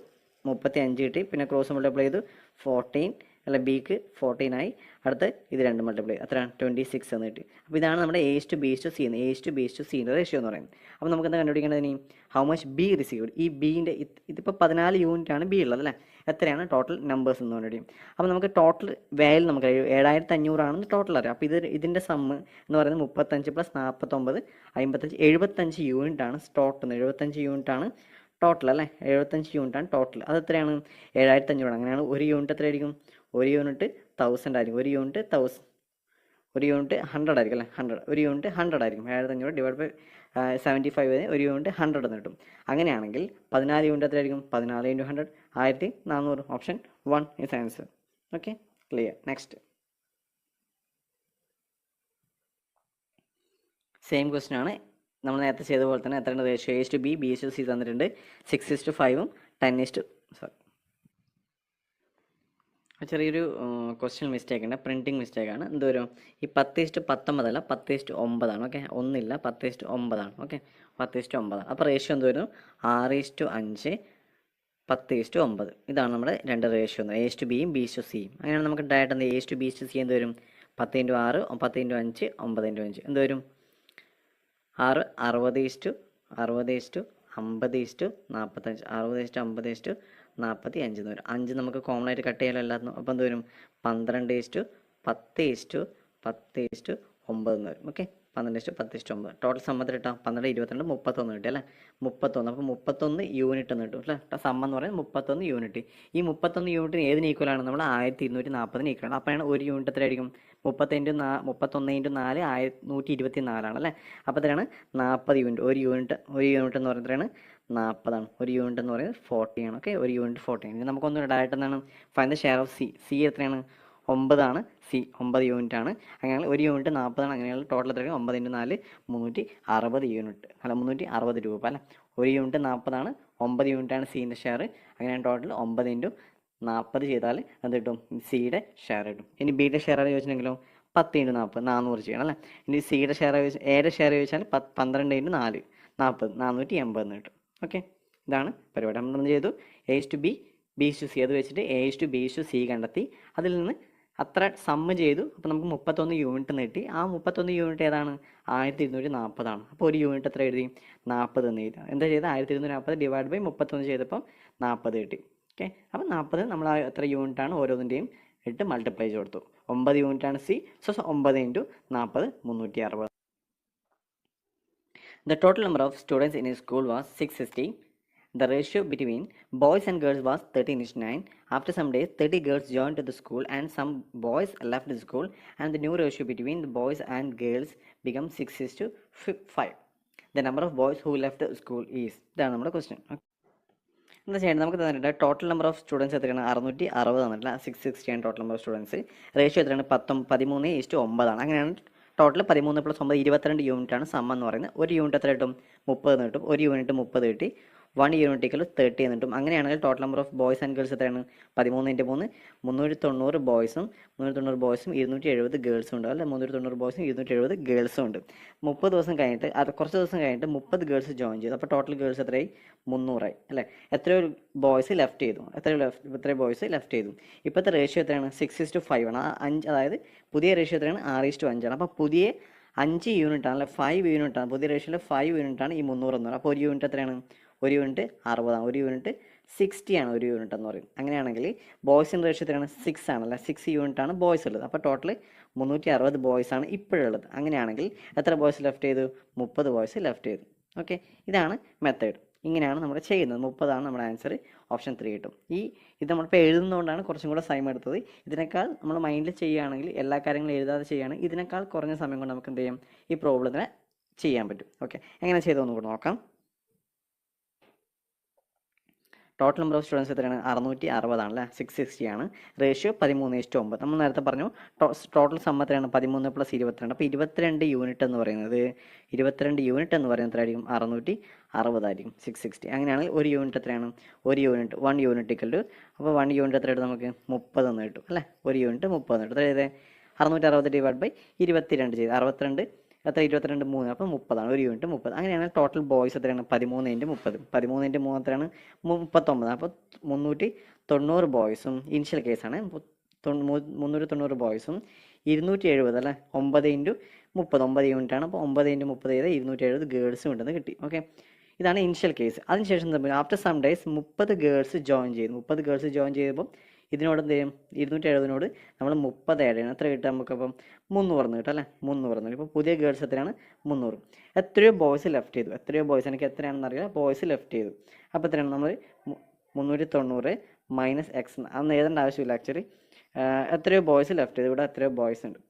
S1: 35 കിട്ടി. പിന്നെ ക്രോസ് മൾട്ടിപ്ലൈ ചെയ്തു 14 അല്ല, ബിക്ക് 14 ആയി. അടുത്ത് ഇത് 2 മൾട്ടിപ്ലൈ അത്രയാണ് 26 എന്ന് കിട്ടി. അപ്പോൾ ഇതാണ് നമ്മുടെ A:B:C A:B:C റേഷ്യോ എന്ന് പറയുന്നത്. അപ്പോൾ നമുക്ക് എന്താ കണ്ടുപിടിക്കേണ്ടത്? ഇനി ഹൗ മച്ച് ബി റിസീവ്ഡ്. ഈ ബീൻ്റെ ഇതിപ്പോൾ 14 യൂണിറ്റ് ആണ് ബി ഉള്ളത് അല്ലേ? എത്രയാണ് ടോട്ടൽ നമ്പേഴ്സ് എന്ന് കണ്ടുപിടിക്കും. അപ്പോൾ നമുക്ക് ടോട്ടൽ വാല്യൂ നമുക്ക് 7500 ആണെന്ന് ടോട്ടൽ അറിയാം. അപ്പോൾ ഇതിൻ്റെ സമ്മ് എന്ന് പറയുന്നത് 35 + 49 55 75 യൂണിറ്റ് ആണ് ടോട്ടൽ. 75 യൂണിറ്റ് ആണ് ടോട്ടൽ അല്ലേ? 75 യൂണിറ്റ് ആണ് ടോട്ടൽ. അത് എത്രയാണ്? 7500. അങ്ങനെയാണ് 1 യൂണിറ്റ് എത്രയായിരിക്കും? 1 യൂണിറ്റ് 1000 ആയിരിക്കും. 1 യൂണിറ്റ് 1000 1 യൂണിറ്റ് 100 ആയിരിക്കും അല്ലേ? 100 1 യൂണിറ്റ് 100 ആയിരിക്കും. 7500 ഡിവൈഡ് ബൈ 75 1 യൂണിറ്റ് 100 എന്ന് കിട്ടും. അങ്ങനെയാണെങ്കിൽ 14 യൂണിറ്റ് എത്രയായിരിക്കും? 14 × 100 1400. Option 1 is answer. Okay, clear. Next, same question ആണ്. നമ്മൾ നേരത്തെ ചെയ്ത പോലെ തന്നെ എത്രയാണ് റേഷ്യോ? A:B B:C തന്നിട്ടുണ്ട്. 6:5 10 ചെറിയൊരു ക്വസ്റ്റ്യൻ മിസ്റ്റേക്ക് ഉണ്ട്, പ്രിൻറ്റിങ് മിസ്റ്റേക്കാണ്. എന്തോരും ഈ 10:19 അല്ല, 10:9 ഓക്കെ, ഒന്നില്ല, 10:9 ഓക്കെ, 10:9. അപ്പോൾ റേഷ്യോ എന്ത് വരുന്നു? 6:5 10:9. ഇതാണ് നമ്മുടെ 2 റേഷ്യോ. A:B B:C. അങ്ങനെയാണ് നമുക്ക് ഡയറക്റ്റ് എന്ത് A:B:C എന്ത് വരും? 10 × 6 10 × 5 9 × 5 എന്ത് വരും? 6 60:50 50:45 60:50 45 എന്ന് വരും. 5 നമുക്ക് കോമൺ ആയിട്ട് കട്ട് ചെയ്യാൻ എല്ലാത്തും. അപ്പോൾ എന്ത് വരും? 12:10 10:9 എന്ന് വരും. ഓക്കെ, 12:10 ടോട്ടൽ സമ്മത്തിൽ ഇട്ടാൽ 12 22 31 കിട്ടി അല്ലേ? 31. അപ്പോൾ 31 യൂണിറ്റ് എന്ന് കിട്ടും അല്ലേ? സമ്മ എന്ന് പറയുന്നത് 31 യൂണിറ്റ്. ഈ 31 യൂണിറ്റിന് ഏതിന് ഈക്വലാണ്? നമ്മൾ 1240 ഈക്വലാണ്. അപ്പോഴാണ് 1 യൂണിറ്റ് എത്രയായിരിക്കും? 31 × 4 124 അല്ലേ. അപ്പോൾ എത്രയാണ് 40 യൂണിറ്റ്. ഒരു യൂണിറ്റ് എന്ന് പറയുന്നത് എത്രയാണ് 40 ആണ്. ഒരു യൂണിറ്റ് എന്ന് പറയുന്നത് 40 ആണ്. ഓക്കെ, ഒരു യൂണിറ്റ് 40 ആണ്. നമുക്കൊന്ന് ഡയറക്റ്റ് എന്താണ് find the share of C എത്രയാണ് 9 ആണ്. 9 യൂണിറ്റ് ആണ്. അങ്ങനെയാണെങ്കിൽ ഒരു യൂണിറ്റ് 40 ആണ്. അങ്ങനെയാണെങ്കിൽ ടോട്ടൽ എത്രയാണ് 9 × 4 360 യൂണിറ്റ് അല്ല 360 രൂപ അല്ല. ഒരു യൂണിറ്റ് 40 ആണ്. 9 യൂണിറ്റ് ആണ് സിൻ്റെ ഷെയർ. അങ്ങനെയാണ് ടോട്ടൽ 9 × 40 ചെയ്താൽ എന്ത് കിട്ടും സിയുടെ ഷെയർ കിട്ടും. ഇനി ബിയുടെ ഷെയർ ചോദിച്ചിട്ടുണ്ടെങ്കിലോ 10 × 40 400 ചെയ്യണം അല്ലേ. ഇനി സിയുടെ ഷെയർ എയുടെ ഷെയർ ചോദിച്ചാൽ 12 × 4 40 480 എന്ന് കിട്ടും. ഓക്കെ, ഇതാണ് പരിപാടി. നമ്മൾ ചെയ്തു A/B B/C അത് വെച്ചിട്ട് A/B/C കണ്ടെത്തി. അതിൽ നിന്ന് അത്ര സമ്മ് ചെയ്തു. അപ്പോൾ നമുക്ക് 31 യൂണിറ്റ് കിട്ടി. ആ 31 യൂണിറ്റ് ഏതാണ് 1240 ആണ്. അപ്പോൾ ഒരു യൂണിറ്റ് എത്ര എഴുതി 40 എന്ന് എഴുതി. എന്താ ചെയ്ത് 1240 ഡിവൈഡ് ബൈ 31 ചെയ്തപ്പോൾ 40 കിട്ടി. ഓക്കെ, അപ്പോൾ 40 നമ്മൾ ആ എത്ര യൂണിറ്റ് ആണ് ഓരോന്നിൻ്റെയും ഇട്ട് മൾട്ടിപ്ലൈ ചെയ്ത് കൊടുത്തു. 9 യൂണിറ്റ് ആണ് C. So 9 × 40 360. The total number of students in a school was 660. The ratio between boys and girls was 13:9. After some days, 30 girls joined to the school and some boys left the school, and the new ratio between the boys and girls became 6:5. The number of boys who left the school is. ഇതാണ് നമ്മുടെ question. എന്താ ചെയ്യേണ്ടത് നമുക്ക് തന്നിട്ടുണ്ട്. Total number of students എത്രയാണ് 660 തന്നിട്ടില്ല. 660 ആണ് total number of students. Ratio എത്രയാണ് 13:9 ആണ്. അങ്ങനെയാണ് ടോട്ടൽ 13 + 9 22 യൂണിറ്റ് ആണ് സം എന്ന് പറയുന്നത്. ഒരു യൂണിറ്റ് എത്ര കിട്ടും 30 എന്ന് കിട്ടും. ഒരു യൂണിറ്റ് 30 കിട്ടി. 1 യൂണിറ്റ് = 30 എന്ന് കിട്ടും. അങ്ങനെയാണെങ്കിൽ total number of boys and girls എത്രയാണ് 13 × 3 390 ബോയ്സും 270 ഗേൾസും ഉണ്ട് അല്ലെ. 390 ബോയ്സും 270 ഗേൾസും ഉണ്ട്. 30 ദിവസം കഴിഞ്ഞിട്ട് കുറച്ച് ദിവസം കഴിഞ്ഞിട്ട് 30 ഗേൾസ് ജോയിൻ ചെയ്തു. അപ്പോൾ ടോട്ടൽ ഗേൾസ് എത്രയായി 300 ആയി അല്ലേ. എത്രയോ ബോയ്സ് ലെഫ്റ്റ് ചെയ്തു. എത്രയോ ബോയ്സ് ലെഫ്റ്റ് ചെയ്തു. ഇപ്പോഴത്തെ റേഷ്യോ എത്രയാണ് 6:5 ആണ്. 5 അതായത് പുതിയ റേഷ്യോ എത്രയാണ് 6:5 ആണ്. അപ്പോൾ പുതിയ 5 യൂണിറ്റ് ആണ് അല്ലെ 5 യൂണിറ്റ് ആണ്. പുതിയ റേഷ്യോയിൽ 5 യൂണിറ്റ് ആണ് ഈ 300 എന്ന് പറയുന്നത്. അപ്പോൾ ഒരു യൂണിറ്റ് എത്രയാണ് ഒരു യൂണിറ്റ് 60 ആണ്. ഒരു യൂണിറ്റ് 60 ആണ് ഒരു യൂണിറ്റ് എന്ന് പറയും. അങ്ങനെയാണെങ്കിൽ ബോയ്സിൻ്റെ റേഷ്യോ എത്രയാണ് 6 ആണല്ലേ. 6 യൂണിറ്റ് ആണ് ബോയ്സ് ഉള്ളത്. അപ്പോൾ ടോട്ടൽ 360 ബോയ്സ് ആണ് ഇപ്പോഴുള്ളത്. അങ്ങനെയാണെങ്കിൽ എത്ര ബോയ്സ് ലെഫ്റ്റ് ചെയ്തു 30 ബോയ്സ് ലെഫ്റ്റ് ചെയ്തു. ഓക്കെ, ഇതാണ് മെത്തേഡ്. ഇങ്ങനെയാണ് നമ്മൾ ചെയ്യുന്നത്. 30 ആണ് നമ്മുടെ ആൻസർ. ഓപ്ഷൻ 3 കിട്ടും. ഇത് നമ്മളിപ്പോൾ എഴുതുന്നതുകൊണ്ടാണ് കുറച്ചും കൂടെ സമയം എടുത്തത്. ഇതിനേക്കാൾ നമ്മൾ മൈൻഡിൽ ചെയ്യുകയാണെങ്കിൽ എല്ലാ കാര്യങ്ങളും എഴുതാതെ ചെയ്യുകയാണെങ്കിൽ ഇതിനേക്കാൾ കുറഞ്ഞ സമയം കൊണ്ട് നമുക്ക് എന്ത് ചെയ്യാം ഈ പ്രോബ്ലത്തിനെ ചെയ്യാൻ പറ്റും. ഓക്കെ, എങ്ങനെ ചെയ്തതെന്ന് കൂടെ നോക്കാം. ടോട്ടൽ നമ്പർ ഓഫ് സ്റ്റുഡൻസ് എത്രയാണ് 660 ആണല്ലേ. 660 ആണ്. റേഷ്യോ 13:9. നമ്മൾ നേരത്തെ പറഞ്ഞു ടോട്ടൽ സം എത്രയാണ് 13 + 22. അപ്പോൾ 22 യൂണിറ്റ് എന്ന് പറയുന്നത് എത്രയായിരിക്കും 660 ആയിരിക്കും. 660 അങ്ങനെയാണെങ്കിൽ ഒരു യൂണിറ്റ് എത്രയാണ് 1 യൂണിറ്റ് 1 യൂണിറ്റ് = അപ്പോൾ 1 യൂണിറ്റ് എത്ര കിട്ടും നമുക്ക് 30 എന്ന് കിട്ടും അല്ലേ. ഒരു യൂണിറ്റ് 30 എന്ന് കിട്ടും. അതായത് 660 ഡിവൈഡ് ബൈ 22 ചെയ്ത് 62 എത്ര 22 3 അപ്പോൾ 30 ആണ്. ഒരു യൂണിറ്റ് 30. അങ്ങനെയാണെങ്കിൽ ടോട്ടൽ ബോയ്സ് എത്രയാണ് 13 × 30. 13 × 3 എത്രയാണ് 39. അപ്പോൾ 390 ബോയ്സും ഇനിഷ്യൽ കേസാണ് 390 ബോയ്സും 270 അല്ലേ 9 × 30 9 യൂണിറ്റ് ആണ്. അപ്പോൾ 9 × 30 ചെയ്ത് 270 ഗേൾസും ഉണ്ടെന്ന് കിട്ടി. ഓക്കെ, ഇതാണ് ഇനിഷ്യൽ കേസ്. അതിനുശേഷം after some days 30 girls join ചെയ്തു. 30 ഗേൾസ് ജോയിൻ ചെയ്തപ്പോൾ ഇതിനോട് എന്ത് ചെയ്യും 270 നമ്മൾ 30 ആഡ് ചെയ്യണം. എത്ര കിട്ടും നമുക്കപ്പം 300 കിട്ടും അല്ലേ. 300 ഇപ്പോൾ പുതിയ ഗേൾസ് എത്രയാണ് 300. എത്രയോ ബോയ്സ് ലെഫ്റ്റ് ചെയ്തു. എത്രയോ ബോയ്സ് എനിക്ക് എത്രയാണെന്ന് അറിയില്ല. ബോയ്സ് ലെഫ്റ്റ് ചെയ്തു. അപ്പോൾ എത്രയാണ് നമ്മൾ 390 - x അന്ന് എഴുതേണ്ട ആവശ്യമില്ല ആക്ച്വലി. എത്രയോ ബോയ്സ് ലെഫ്റ്റ് ചെയ്തു. ഇവിടെ എത്രയോ ബോയ്സ് ഉണ്ട്.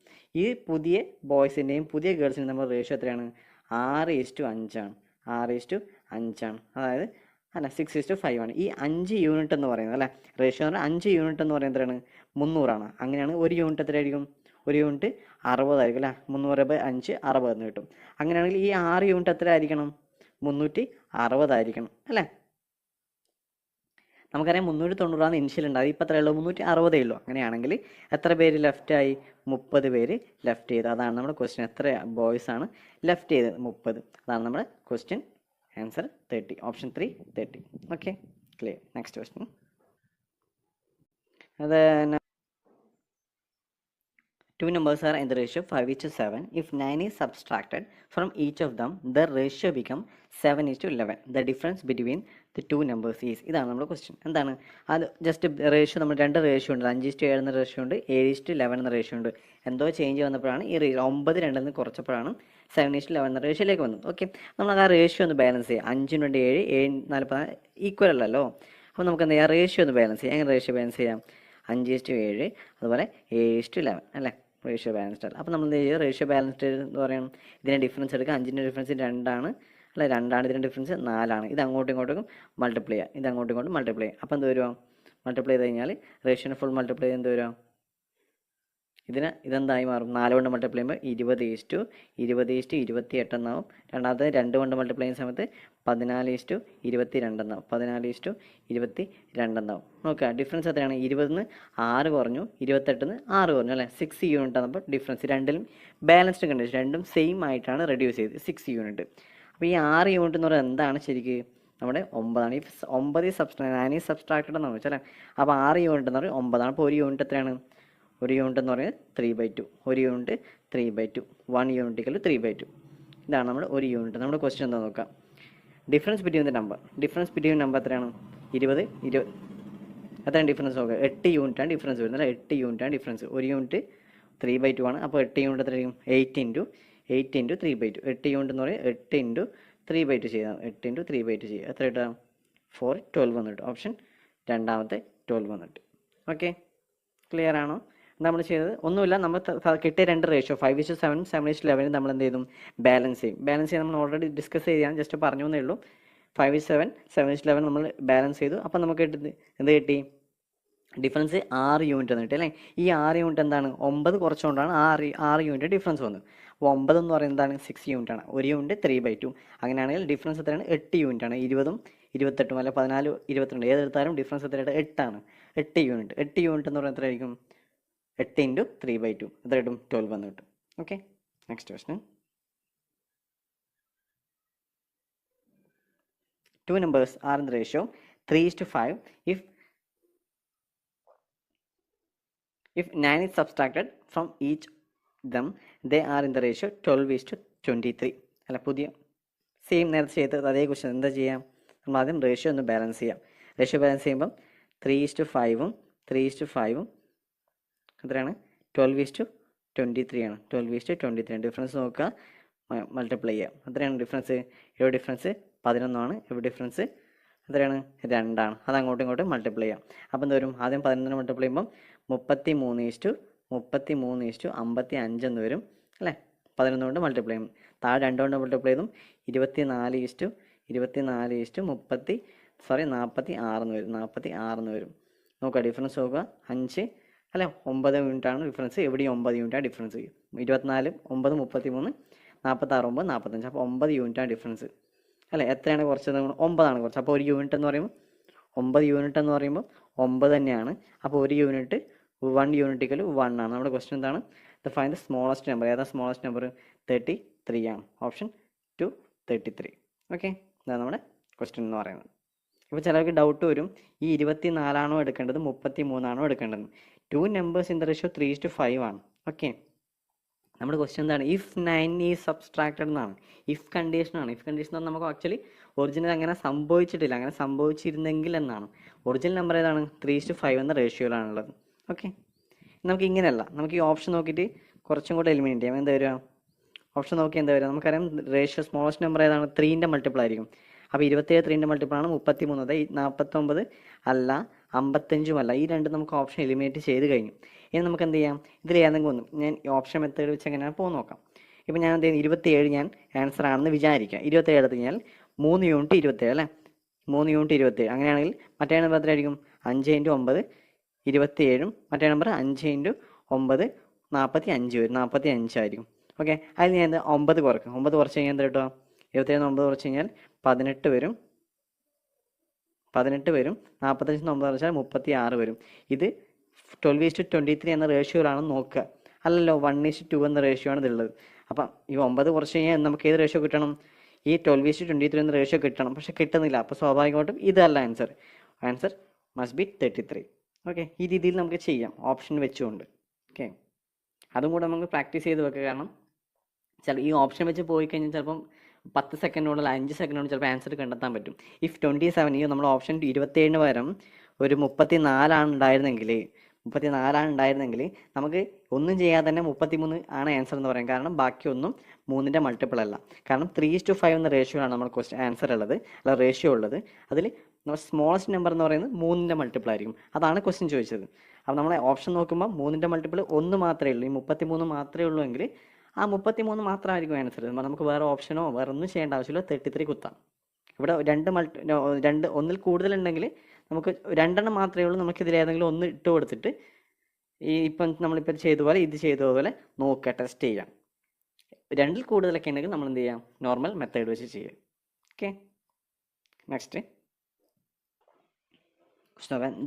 S1: ഈ പുതിയ ബോയ്സിൻ്റെയും പുതിയ ഗേൾസിൻ്റെയും നമ്മൾ റേഷ്യോ എത്രയാണ് 6:5 ആണ്. 6:5 ആണ്. അതായത് അല്ല 6:5 ആണ്. ഈ 5 യൂണിറ്റ് എന്ന് പറയുന്നത് അല്ലേ റേഷ്യോ എന്ന് പറഞ്ഞാൽ 5 യൂണിറ്റ് എന്ന് പറയുന്നത് എത്രയാണ് 300 ആണ്. അങ്ങനെയാണ് ഒരു യൂണിറ്റ് എത്രയായിരിക്കും ഒരു യൂണിറ്റ് 60 ആയിരിക്കും അല്ലേ. 300/5 60 എന്ന് കിട്ടും. അങ്ങനെയാണെങ്കിൽ ഈ 6 യൂണിറ്റ് എത്ര ആയിരിക്കണം 360 ആയിരിക്കണം അല്ലേ. നമുക്കറിയാം 390 ആണ് ഇനിഷ്യൽ ഉണ്ടായത്. ഇപ്പോൾ എത്രയുള്ളൂ 360 ഉള്ളൂ. അങ്ങനെയാണെങ്കിൽ എത്ര പേര് ലെഫ്റ്റായി 30 പേര് ലെഫ്റ്റ് ചെയ്ത്. അതാണ് നമ്മുടെ ക്വസ്റ്റ്യൻ. എത്ര ബോയ്സ് ആണ് ലെഫ്റ്റ് ചെയ്തത് 30. അതാണ് നമ്മുടെ question. Answer 30. Option 3 30. Okay, clear. Next question. Then 2 numbers are in the ratio 5:7. If 9 is subtracted from each of them, the ratio becomes 7:11. The difference between the two numbers is. ഇതാണ് നമ്മുടെ question. എന്താണ് അത് just ratio നമ്മൾ 2 ratio ഉണ്ട്. 5:7 എന്ന ratio ഉണ്ട്, 7:11 എന്ന ratio ഉണ്ട്. എന്തോ ചേഞ്ച് വന്നപ്പോഴാണ് ഈ 9 2 എന്ന് കുറച്ചപ്പോഴാണ് 7:11 എന്ന റേഷ്യോയിലേക്ക് വന്നത്. ഓക്കെ, നമ്മൾ ആ റേഷ്യോ ഒന്ന് ബാലൻസ് ചെയ്യാം. 5 × 2 7 7 44 ഈക്വൽ അല്ലല്ലോ. അപ്പോൾ നമുക്ക് എന്താ ചെയ്യാം റേഷ്യോ ഒന്ന് ബാലൻസ് ചെയ്യാം. എങ്ങനെ റേഷ്യോ ബാലൻസ് ചെയ്യാം 5:7 അതുപോലെ 7:11 അല്ലേ. റേഷ്യോ ബാലൻസ്ഡ് അല്ല. അപ്പോൾ നമ്മൾ എന്ത് ചെയ്യുക, റേഷ്യോ ബാലൻസ്ഡ് എന്ന് പറയണം, ഇതിൻ്റെ ഡിഫറൻസ് എടുക്കുക. 5ൻ്റെ ഡിഫറൻസ് 2 അല്ല 2 ഇതിൻ്റെ ഡിഫറൻസ് 4. ഇത് അങ്ങോട്ടും ഇങ്ങോട്ടും മൾട്ടിപ്ലൈ ചെയ്യുക, ഇത് അങ്ങോട്ടും ഇങ്ങോട്ടും മൾട്ടിപ്ലൈ ചെയ്യുക. അപ്പോൾ എന്ത് വരുമോ, മൾട്ടിപ്ലൈ ചെയ്ത് കഴിഞ്ഞാൽ റേഷ്യോനെ ഫുൾ മൾട്ടിപ്ലൈ ചെയ്ത് എന്ത് വരുമോ, ഇതെന്തായി മാറും, 4 കൊണ്ട് മൾട്ടിപ്ലൈ ചെയ്യുമ്പോൾ 20:28 എന്നാവും. രണ്ടാമത്തെ 2 കൊണ്ട് മൾട്ടിപ്ലൈ ചെയ്യുന്ന സമയത്ത് 14:22 എന്നാവും. 14:22 എന്നാവും. നോക്കുക ഡിഫറൻസ് എത്രയാണ്, 20 6 കുറഞ്ഞു, 28 6 കുറഞ്ഞു അല്ലേ, 6 യൂണിറ്റ് ആണ്. അപ്പോൾ ഡിഫറൻസ് രണ്ടിലും ബാലൻസ്ഡ് കണ്ടീഷൻ, രണ്ടും സെയിം ആയിട്ടാണ് റെഡ്യൂസ് ചെയ്ത് 6 യൂണിറ്റ്. അപ്പോൾ ഈ 6 യൂണിറ്റ് എന്ന് പറയുന്നത് എന്താണ് ശരിക്ക്, നമ്മുടെ 9 ഈ 9 9 സബ്സ്ട്രാക്റ്റഡ് എന്നാണ് വെച്ചാൽ. അപ്പോൾ 6 യൂണിറ്റ് എന്ന് പറയുന്നത് 9. അപ്പോൾ ഒരു യൂണിറ്റ് എത്രയാണ്, ഒരു യൂണിറ്റ് എന്ന് പറയുന്നത് 3/2. ഒരു യൂണിറ്റ് 3/2. 1 യൂണിറ്റ് = 3/2. ഇതാണ് നമ്മുടെ ഒരു യൂണിറ്റ്. നമ്മുടെ ക്വസ്റ്റ്യൻ എന്താ നോക്കാം, difference between the number. Difference between number എത്രയാണ്, 20 എത്രയാണ് ഡിഫറൻസ് നോക്കുക, 8 യൂണിറ്റാണ് ഡിഫറൻസ് വരുന്നത് അല്ലേ, 8 യൂണിറ്റാണ് ഡിഫറൻസ്. ഒരു യൂണിറ്റ് 3/2 ആണ്. അപ്പോൾ 8 യൂണിറ്റ് എത്രയും 8 × 3/2. 8 യൂണിറ്റ് എന്ന് പറയുന്നത് 8 × 3/2 ചെയ്താൽ 8 × 3/2 ചെയ്യുക, എത്ര കിട്ടുക 4 12 വന്നിട്ട്. ഓപ്ഷൻ രണ്ടാമത്തെ 12 വന്നിട്ട്. ഓക്കെ, ക്ലിയർ ആണോ? നമ്മൾ ചെയ്തത് ഒന്നുമില്ല, നമ്മൾ കിട്ടിയ 2 റേഷ്യോ 5:7 7:11 നമ്മൾ എന്ത് ചെയ്തു, ബാലൻസ് ചെയ്യും. ബാലൻസ് ചെയ്യാൻ നമ്മൾ ഓൾറെഡി ഡിസ്കസ് ചെയ്താണ്, ജസ്റ്റ് പറഞ്ഞു എന്നേ ഉള്ളൂ. 5:7 7:11 നമ്മൾ ബാലൻസ് ചെയ്തു. അപ്പം നമുക്ക് എന്ത് കിട്ടി, ഡിഫറൻസ് 6 യൂണിറ്റ് എന്ന് കിട്ടി അല്ലേ. ഈ 6 യൂണിറ്റ് എന്താണ്, 9 കുറച്ചുകൊണ്ടാണ് 6 യൂണിറ്റ് ഡിഫറൻസ് വന്നത്. അപ്പോൾ 9 എന്ന് പറയുന്നത് എന്താണ്, 6 യൂണിറ്റ് ആണ്. ഒരു യൂണിറ്റ് 3/2. അങ്ങനെയാണെങ്കിൽ ഡിഫറൻസ് എത്രയാണ്, 8 യൂണിറ്റ് ആണ്. 20ഉം 28ഉം അല്ല 14 22 ഏതെടുത്താലും ഡിഫറൻസ് എത്രയാണ്, 8 ആണ്. 8 യൂണിറ്റ്. 8 യൂണിറ്റ് എന്ന് പറയുന്നത് എത്രയായിരിക്കും, 8 × 3/2 എത്ര കിട്ടും, 12 വന്ന് കിട്ടും. Okay, next question. 2 numbers are in the ratio 3:5 if 9 is subtracted from each them, they are in the ratio 12:23. അല്ല, പുതിയ സെയിം നേരത്തെ ചെയ്തത് അതേ ക്വസ്റ്റ്യൻ. എന്താ ചെയ്യാം, നമ്മൾ ആദ്യം റേഷ്യോ ഒന്ന് ബാലൻസ് ചെയ്യാം. റേഷ്യോ ബാലൻസ് ചെയ്യുമ്പം 3:5ഉം 3:5ഉം എത്രയാണ്, 12:23 ആണ്. 12:23 ഡിഫറൻസ് നോക്കുക, മൾട്ടിപ്ലൈ ചെയ്യാം. എത്രയാണ് ഡിഫറൻസ്, ഇവിടെ ഡിഫറൻസ് 11 ആണ്, ഇവിടെ ഡിഫറൻസ് എത്രയാണ് 2 ആണ്. അത് അങ്ങോട്ടും ഇങ്ങോട്ടും മൾട്ടിപ്ലൈ ചെയ്യാം. അപ്പോൾ എന്ത് വരും, ആദ്യം 11 മൾട്ടിപ്ലൈ ചെയ്യുമ്പം 33:55 എന്ന് വരും അല്ലേ. 11 കൊണ്ട് മൾട്ടിപ്ലൈ ചെയ്യും. താഴെ 2 കൊണ്ട് മൾട്ടിപ്ലൈ ചെയ്തും 24:30 46 എന്ന് വരും. 46 എന്ന് വരും. നോക്കുക ഡിഫറൻസ് നോക്കുക, 5 അല്ലേ 9 യൂണിറ്റ് ആണ് ഡിഫറൻസ്. എവിടെയും 9 യൂണിറ്റാണ് ഡിഫറൻസ്. 24 9 33 46 9 45. അപ്പോൾ 9 യൂണിറ്റാണ് ഡിഫറൻസ് അല്ലേ. എത്രയാണ് കുറച്ചത്, 9 ആണ് കുറച്ച്. അപ്പോൾ ഒരു യൂണിറ്റ് എന്ന് പറയുമ്പോൾ 9 യൂണിറ്റ് എന്ന് പറയുമ്പോൾ 9 തന്നെയാണ്. അപ്പോൾ ഒരു യൂണിറ്റ് 1 യൂണിറ്റ് = 1 ആണ്. നമ്മുടെ ക്വസ്റ്റ്യൻ എന്താണ്, ഫൈൻഡ് ദ സ്മോളസ്റ്റ് നമ്പർ. ഏതാ സ്മോളസ്റ്റ് നമ്പർ, 33 ആണ്. ഓപ്ഷൻ 2 33. ഓക്കെ, ഇതാണ് നമ്മുടെ ക്വസ്റ്റ്യൻ എന്ന് പറയുന്നത്. ഇപ്പോൾ ചിലർക്ക് ഡൗട്ട് വരും, ഈ 24 ആണോ എടുക്കേണ്ടത് 33 ആണോ എടുക്കേണ്ടത്. 2 numbers in the ratio 3:5 ആണ്. ഓക്കെ, നമ്മുടെ ക്വസ്റ്റ്യൻ എന്താണ്, ഇഫ് 9 ഈസ് സബ്സ്ട്രാക്റ്റഡ് എന്നാണ്. ഇഫ് കണ്ടീഷൻ ആണ്. ഇഫ് കണ്ടീഷൻ എന്ന് നമുക്ക് ആക്ച്വലി ഒറിജിനൽ അങ്ങനെ സംഭവിച്ചിട്ടില്ല, അങ്ങനെ സംഭവിച്ചിരുന്നെങ്കിൽ എന്നാണ്. ഒറിജിനൽ നമ്പർ ഏതാണ്, 3:5 എന്ന റേഷ്യോയിലാണുള്ളത്. ഓക്കെ, നമുക്ക് ഇങ്ങനെയല്ല, നമുക്ക് ഈ ഓപ്ഷൻ നോക്കിയിട്ട് കുറച്ചും കൂടെ എലിമിനേറ്റ് ചെയ്യാം. എന്താ വരിക, ഓപ്ഷൻ നോക്കി എന്താ വരിക, നമുക്കറിയാം റേഷ്യോ സ്മോളസ്റ്റ് നമ്പർ ഏതാണ്, 3ൻ്റെ മൾട്ടിപ്പിൾ ആയിരിക്കും. അപ്പോൾ 27 3ൻ്റെ മൾട്ടിപ്പിൾ ആണ് 33. അതായത് 49 അല്ല 55ഉം അല്ല. ഈ രണ്ട് നമുക്ക് ഓപ്ഷൻ എലിമിനേറ്റ് ചെയ്ത് കഴിഞ്ഞു. ഇനി നമുക്ക് എന്ത് ചെയ്യാം, ഇതിൽ ഏതെങ്കിലും ഒന്ന് ഞാൻ ഈ ഓപ്ഷൻ മെത്തേഡ് വെച്ച് എങ്ങനെയാണ് പോകുന്ന നോക്കാം. ഇപ്പോൾ ഞാൻ എന്ത് ചെയ്യുന്നു, 27 ഞാൻ ആൻസർ ആണെന്ന് വിചാരിക്കാം. 27 എടുത്ത് കഴിഞ്ഞാൽ 3 യൂണിറ്റ് 27 അല്ലേ, 3 യൂണിറ്റ് 27. അങ്ങനെയാണെങ്കിൽ മറ്റേ നമ്പർ എത്രയായിരിക്കും, 5 × 9 27ഉം മറ്റേ നമ്പർ 5 × 9 45 വരും. 45 ആയിരിക്കും. ഓക്കെ, അതിൽ ഞാൻ 9 കുറയ്ക്കും. 9 കുറച്ച് കഴിഞ്ഞാൽ എന്താ കിട്ടുക, 27 9 കുറച്ച് കഴിഞ്ഞാൽ 18 വരും. 45 9 കുറച്ചാൽ 36 വരും. ഇത് 12:23 എന്ന റേഷ്യോയിലാണെന്ന് നോക്കുക. അല്ലല്ലോ, 1:2 എന്ന റേഷ്യോ ആണ് ഇതുള്ളത്. അപ്പം ഈ 9 കുറച്ച് കഴിഞ്ഞാൽ നമുക്ക് ഏത് റേഷ്യോ കിട്ടണം, ഈ 12:23 എന്ന റേഷ്യോ കിട്ടണം. പക്ഷെ കിട്ടുന്നില്ല. അപ്പോൾ സ്വാഭാവികമായിട്ടും ഇതല്ല answer. Answer must be 33. Okay, ഈ രീതിയിൽ നമുക്ക് ചെയ്യാം ഓപ്ഷൻ വെച്ചുകൊണ്ട്. ഓക്കെ, അതും കൂടെ നമുക്ക് പ്രാക്ടീസ് ചെയ്ത് വെക്കുക. കാരണം ഈ ഓപ്ഷൻ വെച്ച് പോയി കഴിഞ്ഞാൽ ചിലപ്പം 10 സെക്കൻഡോടല്ല 5 സെക്കൻഡോട് ചിലപ്പോൾ ആൻസർ കണ്ടെത്താൻ പറ്റും. ഇഫ് 27 ഈ നമ്മൾ ഓപ്ഷൻ 27 പകരം ഒരു 34 ഉണ്ടായിരുന്നെങ്കിൽ നമുക്ക് ഒന്നും ചെയ്യാതെ തന്നെ 33 ആണ് ആൻസർ എന്ന് പറയാം. കാരണം ബാക്കിയൊന്നും 3ൻ്റെ മൾട്ടിപ്പിൾ അല്ല. കാരണം 3:5 എന്ന റേഷ്യോയാണ് നമ്മൾ ക്വസ്റ്റ്യൻ ആൻസർ ഉള്ളത്, അല്ല റേഷ്യോ ഉള്ളത്. അതിൽ നമ്മൾ സ്മോളസ്റ്റ് നമ്പർ എന്ന് പറയുന്നത് 3ൻ്റെ മൾട്ടിപ്പിൾ ആയിരിക്കും. അതാണ് ക്വസ്റ്റ്യൻ ചോദിച്ചത്. അപ്പോൾ നമ്മൾ ഓപ്ഷൻ നോക്കുമ്പോൾ 3ൻ്റെ മൾട്ടിപ്പിൾ 1 മാത്രമേ ഉള്ളൂ, ഈ 33 മാത്രമേ ഉള്ളൂ എങ്കിൽ ആ 33 മാത്രമായിരിക്കും ആൻസർ. നമുക്ക് വേറെ ഓപ്ഷനോ വേറെ ഒന്നും ചെയ്യേണ്ട ആവശ്യമില്ല, 33 കുത്താം. ഇവിടെ ഒന്നിൽ കൂടുതലുണ്ടെങ്കിൽ നമുക്ക് 2 മാത്രമേ ഉള്ളൂ, നമുക്ക് ഇതിൽ ഏതെങ്കിലും ഒന്ന് ഇട്ട് കൊടുത്തിട്ട് നമ്മളിപ്പോൾ ചെയ്ത പോലെ ഇത് ചെയ്ത പോലെ നോക്കുക, ടെസ്റ്റ് ചെയ്യാം. 2ൽ കൂടുതലൊക്കെ ഉണ്ടെങ്കിൽ നമ്മൾ എന്ത് ചെയ്യാം, നോർമൽ മെത്തേഡ് വെച്ച് ചെയ്യാം. Okay, next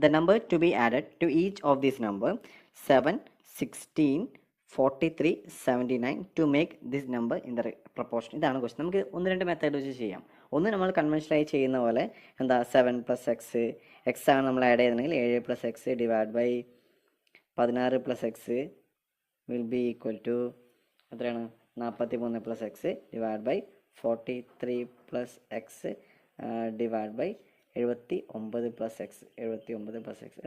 S1: the number to be added to each of these number 7, 16, 43, 79 to make this number in the proportion. ഇതാണ് ക്വസ്റ്റൻ. നമുക്ക് 1-2 മെത്തേഡ് വെച്ച് ചെയ്യാം. ഒന്ന് നമ്മൾ കൺവെൻഷനായി ചെയ്യുന്ന പോലെ 7 + x ആണ് നമ്മൾ ആഡ് ചെയ്യുന്നുണ്ടെങ്കിൽ 7 + x divide by 16 + x will be equal to എത്രയാണ്, 43 + x divide by 43 + x divide by 79 + x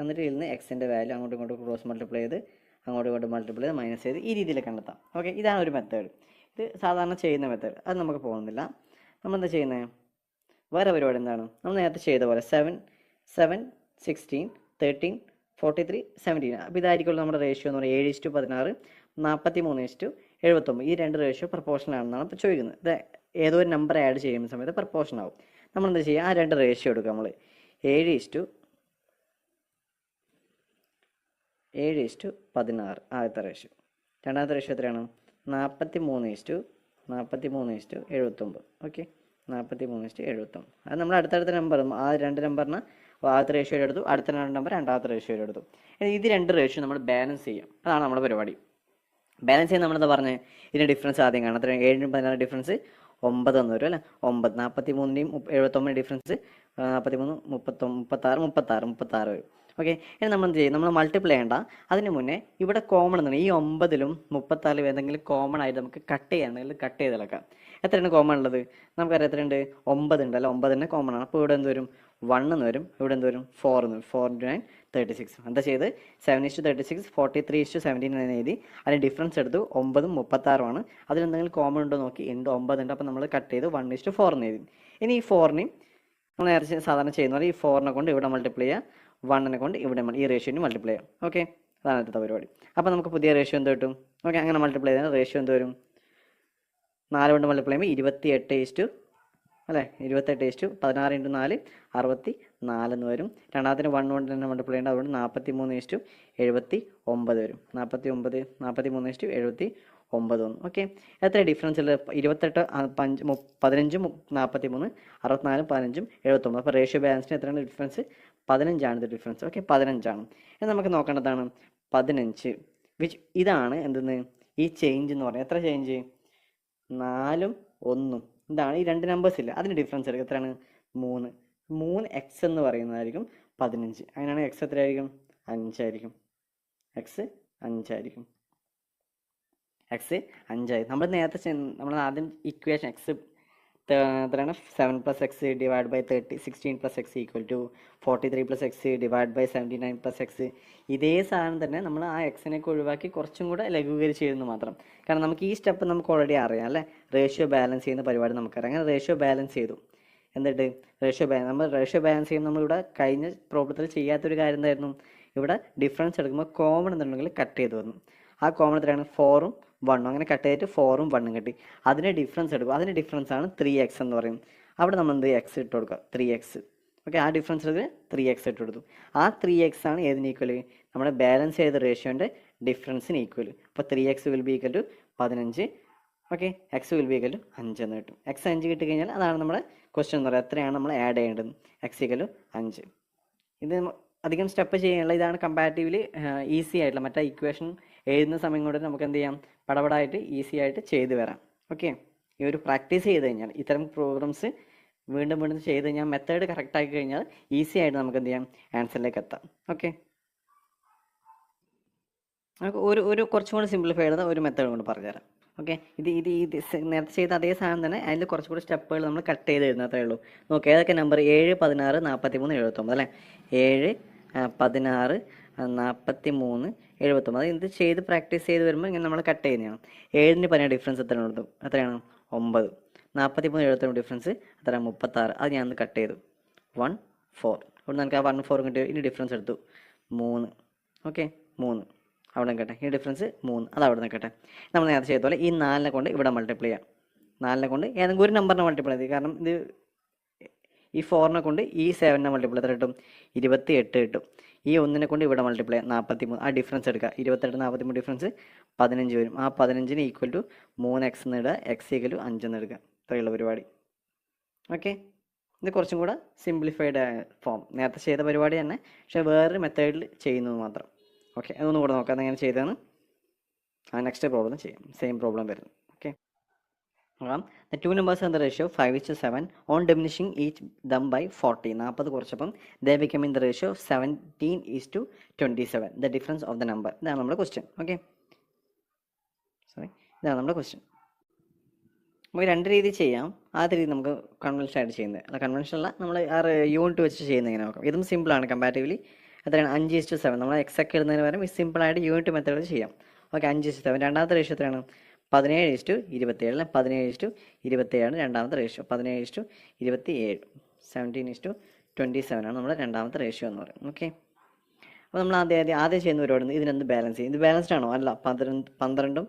S1: എന്നിട്ട് ഇതിൽ നിന്ന് എക്സിൻ്റെ വാല്യൂ അങ്ങോട്ടും ഇങ്ങോട്ടും ക്രോസ് മൾട്ടിപ്ലൈ ചെയ്ത് അങ്ങോട്ടും മൾട്ടിപ്ലൈ ചെയ്ത് മൈനസ് ചെയ്ത് ഈ രീതിയിൽ കണ്ടെത്താം. ഓക്കെ, ഇതാണ് ഒരു മെത്തേഡ്. ഇത് സാധാരണ ചെയ്യുന്ന മെത്തേഡ്, അത് നമുക്ക് പോകുന്നില്ല. നമ്മളെന്താ ചെയ്യുന്നത്, വേറെ പരിപാടി എന്താണ്, നമ്മൾ നേരത്തെ ചെയ്ത പോലെ 7, 16, 13, 43, 17. അപ്പോൾ ഇതായിരിക്കുമല്ലോ നമ്മുടെ റേഷ്യോ എന്ന് പറയുന്നത് 7:16, 43:79. ഈ 2 റേഷ്യോ പ്രപ്പോർഷണൽ ആണെന്നാണ് ഇപ്പോൾ ചോദിക്കുന്നത്. ഇത് ഏതോ ഒരു നമ്പർ ആഡ് ചെയ്യുന്ന സമയത്ത് പ്രപ്പോർഷൻ ആവും. നമ്മളെന്താ ചെയ്യുക, ആ 2 റേഷ്യോ എടുക്കുക. നമ്മൾ 7:16 ആദ്യത്തെ റേഷ്യോ. രണ്ടാമത്തെ റേഷ്യോ എത്രയാണ്, 43:79. ഓക്കെ, 43:79. അത് നമ്മൾ അടുത്തടുത്ത നമ്പർ ആ 2 നമ്പറിന് ആദ്യത്തെ റേഷ്യോ എടുത്തു, അടുത്ത 2 നമ്പർ രണ്ടാമത്തെ റേഷ്യോ എടുത്തു. ഇത് 2 റേഷ്യോ നമ്മൾ ബാലൻസ് ചെയ്യും, അതാണ് നമ്മുടെ പരിപാടി. ബാലൻസ് ചെയ്യാൻ നമ്മളെന്താ പറഞ്ഞത്, ഇതിൻ്റെ ഡിഫറൻസ് ആദ്യം കാണാം. അത്ര 7-നും 16 ഡിഫറൻസ് 9 എന്ന് വരും അല്ലേ. 9, 43-ൻ്റെയും 79 ഡിഫറൻസ് 43, 36 വരും. ഓക്കെ, ഇനി നമ്മൾ എന്ത് ചെയ്യും, നമ്മൾ മൾട്ടിപ്ലൈ ചെയ്യേണ്ട. അതിന് മുന്നേ ഇവിടെ കോമൺ എന്നാണ്, ഈ 9-ലും 34-ലും ഏതെങ്കിലും കോമൺ ആയിട്ട് നമുക്ക് കട്ട് ചെയ്യാണെങ്കിൽ കട്ട് ചെയ്ത് കളക്കാം. എത്രയാണ് കോമൺ ഉള്ളത്, നമുക്കറിയാം എത്രയുണ്ട്, 9 ഉണ്ട് അല്ലേ. 9 തന്നെ കോമൺ ആണ്. അപ്പോൾ ഇവിടെ എന്ത് വരും, 1 എന്ന് വരും. ഇവിടെ എന്ത് വരും, 4 എന്ന് വരും. 4 × 9 36. എന്താ ചെയ്ത് 7:36, 43:79 എഴുതി. അതിന് ഡിഫറൻസ് എടുത്തു, 9-ഉം 36-മാണ്. അതിലെന്തെങ്കിലും കോമൺ ഉണ്ടോ നോക്കി, ഉണ്ട്, 9 ഉണ്ട്. അപ്പോൾ നമ്മൾ കട്ട് ചെയ്ത് 1:4 എന്ന് എഴുതി. ഇനി ഈ 4-നെയും നമ്മൾ നേരത്തെ സാധാരണ ചെയ്യുന്ന പോലെ ഈ 4-നെ കൊണ്ട് ഇവിടെ മൾട്ടിപ്ലൈ ചെയ്യുക, 1-നെ കൊണ്ട് ഇവിടെ ഈ റേഷ്യോന് മൾട്ടിപ്ലൈ ചെയ്യാം. ഓക്കെ, അതാണ് അടുത്ത പരിപാടി. അപ്പോൾ നമുക്ക് പുതിയ റേഷ്യോ എന്ത് കിട്ടും, ഓക്കെ, അങ്ങനെ മൾട്ടിപ്ലൈ ചെയ്യുന്ന റേഷ്യോ എന്ത് വരും, 4 കൊണ്ട് മൾട്ടിപ്ലൈ ചെയ്യുമ്പോൾ 28 അല്ലേ, 28 16 × 4 64 എന്ന് വരും. രണ്ടാമത്തിന് 1 കൊണ്ട് തന്നെ മൾട്ടിപ്ലൈ ചെയ്യേണ്ട, അതുകൊണ്ട് 43:79 വരും. 43:79 വന്നു. ഓക്കെ, എത്ര ഡിഫറൻസ് ഉള്ളത്, 28, 15, 43, 64, 15, 79. അപ്പോൾ റേഷ്യോ ബാലൻസിന് എത്രയാണ് ഡിഫറൻസ്, 15 ഇത് ഡിഫറൻസ്. ഓക്കെ, 15. ഇനി നമുക്ക് നോക്കേണ്ടതാണ് 15, ഇതാണ് എന്തെന്ന് ഈ ചേഞ്ച് എന്ന് പറയുന്നത്. എത്ര ചേഞ്ച്, 4-ഉം 1-ഉം. ഇതാണ് ഈ 2 നമ്പേഴ്സ് ഇല്ല, അതിന് ഡിഫറൻസ് എടുക്കുക. എത്രയാണ്, 3 x എന്ന് പറയുന്നതായിരിക്കും 15. അങ്ങനെയാണെങ്കിൽ x എത്രയായിരിക്കും, 5 ആയിരിക്കും. x 5 ആയിരിക്കും. നമ്മൾ നേരത്തെ നമ്മൾ ആദ്യം ഇക്വേഷൻ x എത്രയാണ്, 7 + x divide by 16 + x equal to 43 + x divide by 79 + x. ഇതേ സാധനം തന്നെ നമ്മൾ ആ എക്സിനെയൊക്കെ ഒഴിവാക്കി കുറച്ചും കൂടെ ലഘൂകരിച്ച് ചെയ്യുന്നു മാത്രം. കാരണം നമുക്ക് ഈ സ്റ്റെപ്പ് നമുക്ക് ഓൾറെഡി അറിയാം അല്ലേ, റേഷ്യോ ബാലൻസ് ചെയ്യുന്ന പരിപാടി നമുക്കറിയാം. അങ്ങനെ റേഷ്യോ ബാലൻസ് ചെയ്തു. എന്നിട്ട് റേഷ്യോ ബാലൻസ് ചെയ്യുമ്പോൾ നമ്മളിവിടെ കഴിഞ്ഞ പ്രോബ്ലത്തിൽ ചെയ്യാത്തൊരു കാര്യം എന്തായിരുന്നു, ഇവിടെ ഡിഫറൻസ് എടുക്കുമ്പോൾ കോമൺ എന്നുണ്ടെങ്കിൽ കട്ട് ചെയ്ത് വന്നു. ആ കോമൺ എത്രയാണ്, 4-ഉം 1-ഉം. അങ്ങനെ കട്ട് ചെയ്തിട്ട് 4-ഉം 1-ഉം കിട്ടി. അതിന് ഡിഫറൻസ് എടുക്കും. അതിന് ഡിഫറൻസ് ആണ് 3x എന്ന് പറയും. അവിടെ നമ്മൾ എന്ത് x ഇട്ട് കൊടുക്കുക, 3x. ഓക്കെ, ആ ഡിഫറൻസ് എടുത്ത് 3x ഇട്ട് കൊടുത്തു. ആ 3x ആണ് ഏതിന് ഈക്വൽ, നമ്മുടെ ബാലൻസ് ചെയ്ത റേഷ്യോൻ്റെ ഡിഫറൻസിന് ഈക്വൽ. അപ്പോൾ 3x will be equal to 15. Okay, x will be equal to 5 എന്ന് കിട്ടും. x 5 കിട്ടി കഴിഞ്ഞാൽ അതാണ് നമ്മുടെ ക്വസ്റ്റ്യൻ എന്ന് പറയുന്നത്, എത്രയാണ് നമ്മൾ ആഡ് ചെയ്യേണ്ടത്, x ഈക്വൽ ടു 5. ഇത് അധികം സ്റ്റെപ്പ് ചെയ്യാനുള്ള, ഇതാണ് കമ്പാരിറ്റീവ്ലി ഈസി ആയിട്ടുള്ള. മറ്റേ ഇക്വേഷൻ എഴുതുന്ന സമയം കൊണ്ട് നമുക്ക് എന്ത് ചെയ്യാം, പടപടായിട്ട് ഈസി ആയിട്ട് ചെയ്തു വരാം. ഓക്കെ, ഈ ഒരു പ്രാക്ടീസ് ചെയ്ത് കഴിഞ്ഞാൽ, ഇത്തരം പ്രോഗ്രാംസ് വീണ്ടും ചെയ്ത് കഴിഞ്ഞാൽ, മെത്തേഡ് കറക്റ്റ് ആക്കി കഴിഞ്ഞാൽ ഈസി ആയിട്ട് നമുക്ക് എന്ത് ചെയ്യാം, ആൻസറിലേക്ക് എത്താം. ഓക്കെ, നമുക്ക് ഒരു കുറച്ചും കൂടി സിംപ്ലിഫൈ ചെയ്ത ഒരു മെത്തേഡ് കൊണ്ട് പറഞ്ഞുതരാം. ഓക്കെ, ഇത് നേരത്തെ ചെയ്ത അതേ സാധനം തന്നെ, അതിൽ കുറച്ചുകൂടി സ്റ്റെപ്പുകൾ നമ്മൾ കട്ട് ചെയ്ത് എഴുതുന്നതേ ഉള്ളൂ. നോക്കുക, ഏതൊക്കെ നമ്പർ, 7, 16, 43, 79 അല്ലേ. 7, 16, 43, 79. ഇത് ചെയ്ത് പ്രാക്ടീസ് ചെയ്ത് വരുമ്പോൾ ഇങ്ങനെ നമ്മൾ കട്ട് ചെയ്യുന്നതാണ്. 7-ന് പറഞ്ഞ ഡിഫറൻസ് എത്രയാണ്, 9. 43, 79 ഡിഫറൻസ് എത്രയാണ്, 36. അത് ഞാൻ കട്ട് ചെയ്തു, 1, 4. അതുകൊണ്ട് നമുക്ക് ആ 1, 4 കിട്ടി. ഇനി ഡിഫറൻസ് എടുത്തു, 3. ഓക്കെ 3 അവിടെ നിൽക്കട്ടെ, ഈ ഡിഫറൻസ് 3 അത് അവിടെ നിൽക്കട്ടെ. നമ്മൾ നേരത്തെ ചെയ്ത പോലെ ഈ 4 കൊണ്ട് ഇവിടെ മൾട്ടിപ്ലൈ ചെയ്യാം. 4 കൊണ്ട് ഏതെങ്കിലും ഒരു നമ്പറിനെ മൾട്ടിപ്ലൈ ചെയ്ത്, കാരണം ഇത് ഈ 4 കൊണ്ട് ഈ 7 മൾട്ടിപ്ലൈ എത്ര കിട്ടും? 28 കിട്ടും. ഈ 1 കൊണ്ട് ഇവിടെ മൾട്ടിപ്ലൈ 43, ആ ഡിഫറൻസ് എടുക്കുക. 28 43 ഡിഫറൻസ് 15 വരും. ആ 15 ഈക്വൽ ടു 3x എന്ന് ഇടുക, എക്സ് ഈക്വൽ ടു 5 എന്ന് എടുക്കുക. ഇത്രയുള്ള പരിപാടി. ഓക്കെ, ഇത് കുറച്ചും കൂടെ സിംപ്ലിഫൈഡ് ഫോം. നേരത്തെ ചെയ്ത പരിപാടി തന്നെ, പക്ഷേ വേറൊരു മെത്തേഡിൽ ചെയ്യുന്നത് മാത്രം. ഓക്കെ, അതൊന്നും കൂടെ നോക്കാം എങ്ങനെ ചെയ്തതെന്ന്. ആ നെക്സ്റ്റ് പ്രോബ്ലം ചെയ്യാം, സെയിം പ്രോബ്ലം വരുന്നു. Okay, the two numbers in the ratio 5:7 on diminishing each them by 40. 40 കുറച്ചപ്പം they become in the ratio 17:27. The difference of the number. ഇതാണ് നമ്മുടെ ക്വസ്റ്റ്യൻ. ഓക്കെ, ഇതാണ് നമ്മുടെ ക്വസ്റ്റ്യൻ. നമുക്ക് രണ്ട് രീതി ചെയ്യാം. ആദ്യ രീതി നമുക്ക് കൺവെൻഷൻ ആയിട്ട് ചെയ്യുന്നത്, അല്ല കൺവെൻഷൻ അല്ല, നമ്മൾ യൂണിറ്റ് വെച്ച് ചെയ്യുന്നത് എങ്ങനെ നോക്കാം. ഇതും സിമ്പിളാണ് കമ്പാരിറ്റീവ്ലി. എത്രയാണ്? 5:7. നമ്മൾ എക്സാക്ട് ഇടുന്നതിന് പകരം ഇത് സിമ്പിളായിട്ട് യൂണിറ്റ് മെത്തേഡ് ചെയ്യാം. ഓക്കെ, 5:7. രണ്ടാമത്തെ റേഷ്യോ എത്രയാണ്? 17:27. 17:27 രണ്ടാമത്തെ റേഷ്യോ. 17:27 17:27 ആണ് നമ്മുടെ രണ്ടാമത്തെ റേഷ്യോ എന്ന് പറയുന്നത്. ഓക്കെ, അപ്പോൾ നമ്മൾ ആദ്യം ചെയ്യുന്ന പരിപാടി ഇതിനെന്ത് ബാലൻസ് ചെയ്യും. ഇത് ബാലൻസ്ഡ് ആണോ? അല്ല. 12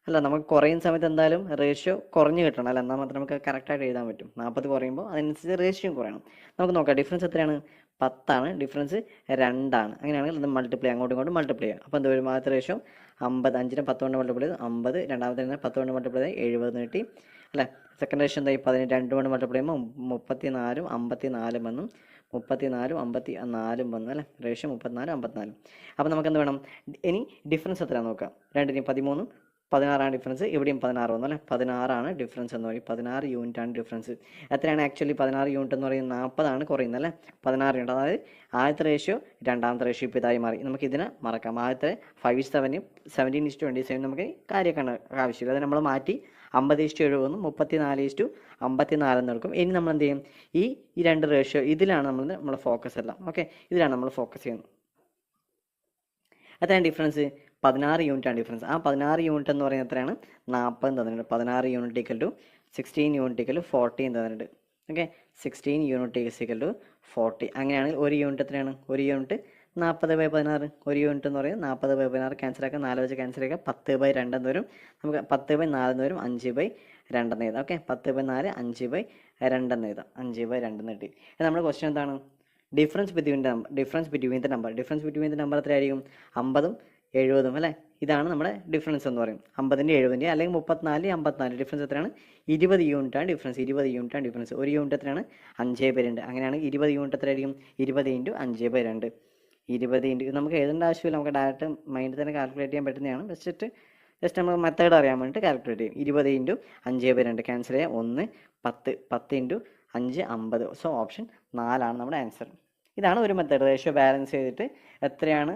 S1: അല്ല, നമുക്ക് കുറയുന്ന സമയത്ത് എന്തായാലും റേഷ്യോ കുറഞ്ഞ് കിട്ടണം, അല്ല എന്നാൽ മാത്രമേ നമുക്ക് കറക്റ്റായിട്ട് എഴുതാൻ പറ്റും. 40 കുറയുമ്പോൾ അതിനനുസരിച്ച് റേഷ്യോ കുറയണം. നമുക്ക് നോക്കാം. ഡിഫറൻസ് എത്രയാണ്? 10 ഡിഫറൻസ് 2. അങ്ങനെയാണെങ്കിൽ ഇത് മൾട്ടിപ്ലൈ, അങ്ങോട്ടും ഇങ്ങോട്ടും മൾട്ടിപ്ലൈ ചെയ്യാം. അപ്പോൾ എന്താ വരും? ആദ്യത്തെ റേഷ്യോ 50, 5നെ 10 കൊണ്ട് മൾട്ടിപ്ലൈ ചെയ്ത് 50. രണ്ടാമത്തെ 10 കൊണ്ട് മൾട്ടിപ്ലൈ ചെയ്ത് 70 കിട്ടി അല്ലേ. സെക്കൻഡ് റേഷ്യോ എന്തായി? 2 കൊണ്ട് മൾട്ടിപ്ലൈ ചെയ്യുമ്പോൾ 34 54 വന്നു. 34 54 വന്നു അല്ലേ. റേഷ്യോ 34 54. അപ്പോൾ നമുക്ക് എന്ത് വേണം? ഇനി ഡിഫറൻസ് എത്രയാണെന്ന് നോക്കാം. 2നെയും 13 16 ഡിഫറൻസ്. ഇവിടെയും 16 വന്നു അല്ലേ. 16 ഡിഫറൻസ് എന്ന് പറയും. 16 യൂണിറ്റാണ് ഡിഫറൻസ്. എത്രയാണ് ആക്ച്വലി? 16 യൂണിറ്റ് എന്ന് പറയുന്നത് 40 കുറയുന്നത് അല്ലേ. 16 യൂണിറ്റ്, അതായത് ആദ്യത്തെ റേഷ്യോ രണ്ടാമത്തെ റേഷ്യോ ഇപ്പോൾ ഇതായി മാറി. നമുക്ക് ഇതിനെ മറക്കാം. ആദ്യത്തെ 5:7 17:27 നമുക്ക് കാര്യമൊക്കെ ആവശ്യമില്ല. അത് നമ്മൾ മാറ്റി 50:70 34:54 എന്ന് എടുക്കും. ഇനി നമ്മൾ എന്ത് ചെയ്യും? ഈ രണ്ട് റേഷ്യോ ഇതിലാണ് നമ്മുടെ ഫോക്കസ് എല്ലാം. ഓക്കെ, ഇതിലാണ് നമ്മൾ ഫോക്കസ് ചെയ്യുന്നത്. എത്രയാണ് ഡിഫറൻസ്? 16 യൂണിറ്റാണ് ഡിഫറൻസ്. ആ 16 യൂണിറ്റ് എന്ന് പറയുന്നത് എത്രയാണ്? 40 തന്നിട്ടുണ്ട്. 16 unit equal to 16 unit equal to 40 തന്നിട്ടുണ്ട്. Okay, 16 unit equal to 40. അങ്ങനെയാണെങ്കിൽ ഒരു യൂണിറ്റ് എത്രയാണ്? ഒരു യൂണിറ്റ് 40/16. ഒരു യൂണിറ്റ് എന്ന് പറയുന്നത് 40/16 ക്യാൻസൽ ആക്കുക. 4 വെച്ച് ക്യാൻസൽ ആക്കുക. 10/2 എന്ന് വരും. നമുക്ക് 10/4 എന്ന് വരും. 5/2 എന്ന് എഴുതാം. ഓക്കെ, 10/4 5/2 എന്ന് എഴുതാം. 5/2 എന്ന് കിട്ടി. നമ്മുടെ ക്വസ്റ്റ്യൻ എന്താണ്? ഡിഫറൻസ് ബിറ്റ്വീൻ ദ നമ്പർ എത്രയായിരിക്കും? 50 70 അല്ലേ. ഇതാണ് നമ്മുടെ ഡിഫറൻസ് എന്ന് പറയും. 50 70 അല്ലെങ്കിൽ 34 54. ഡിഫറൻസ് എത്രയാണ്? 20 യൂണിറ്റാണ് ഡിഫറൻസ്. 20 യൂണിറ്റാണ് ഡിഫറൻസ്. ഒരു യൂണിറ്റ് എത്രയാണ്? 5/2. അങ്ങനെയാണെങ്കിൽ 20 യൂണിറ്റ് എത്രയായിരിക്കും? 20 × 5/2. 20 നമുക്ക് എഴുതേണ്ട ആവശ്യമില്ല. നമുക്ക് ഡയറക്റ്റ് മൈൻഡിൽ തന്നെ കാൽക്കുലേറ്റ് ചെയ്യാൻ പറ്റുന്നതാണ്. ജസ്റ്റ് നമുക്ക് മെത്തേഡ് അറിയാൻ വേണ്ടിയിട്ട് കാൽക്കുലേറ്റ് ചെയ്യും. 20 × 5/2 ക്യാൻസൽ ചെയ്യാം. 1 10 10 × 5 50. സോ ഓപ്ഷൻ 4 ആണ് നമ്മുടെ ആൻസർ. ഇതാണ് ഒരു മെത്തേഡ്. റേഷ്യോ ബാലൻസ് ചെയ്തിട്ട് എത്രയാണ്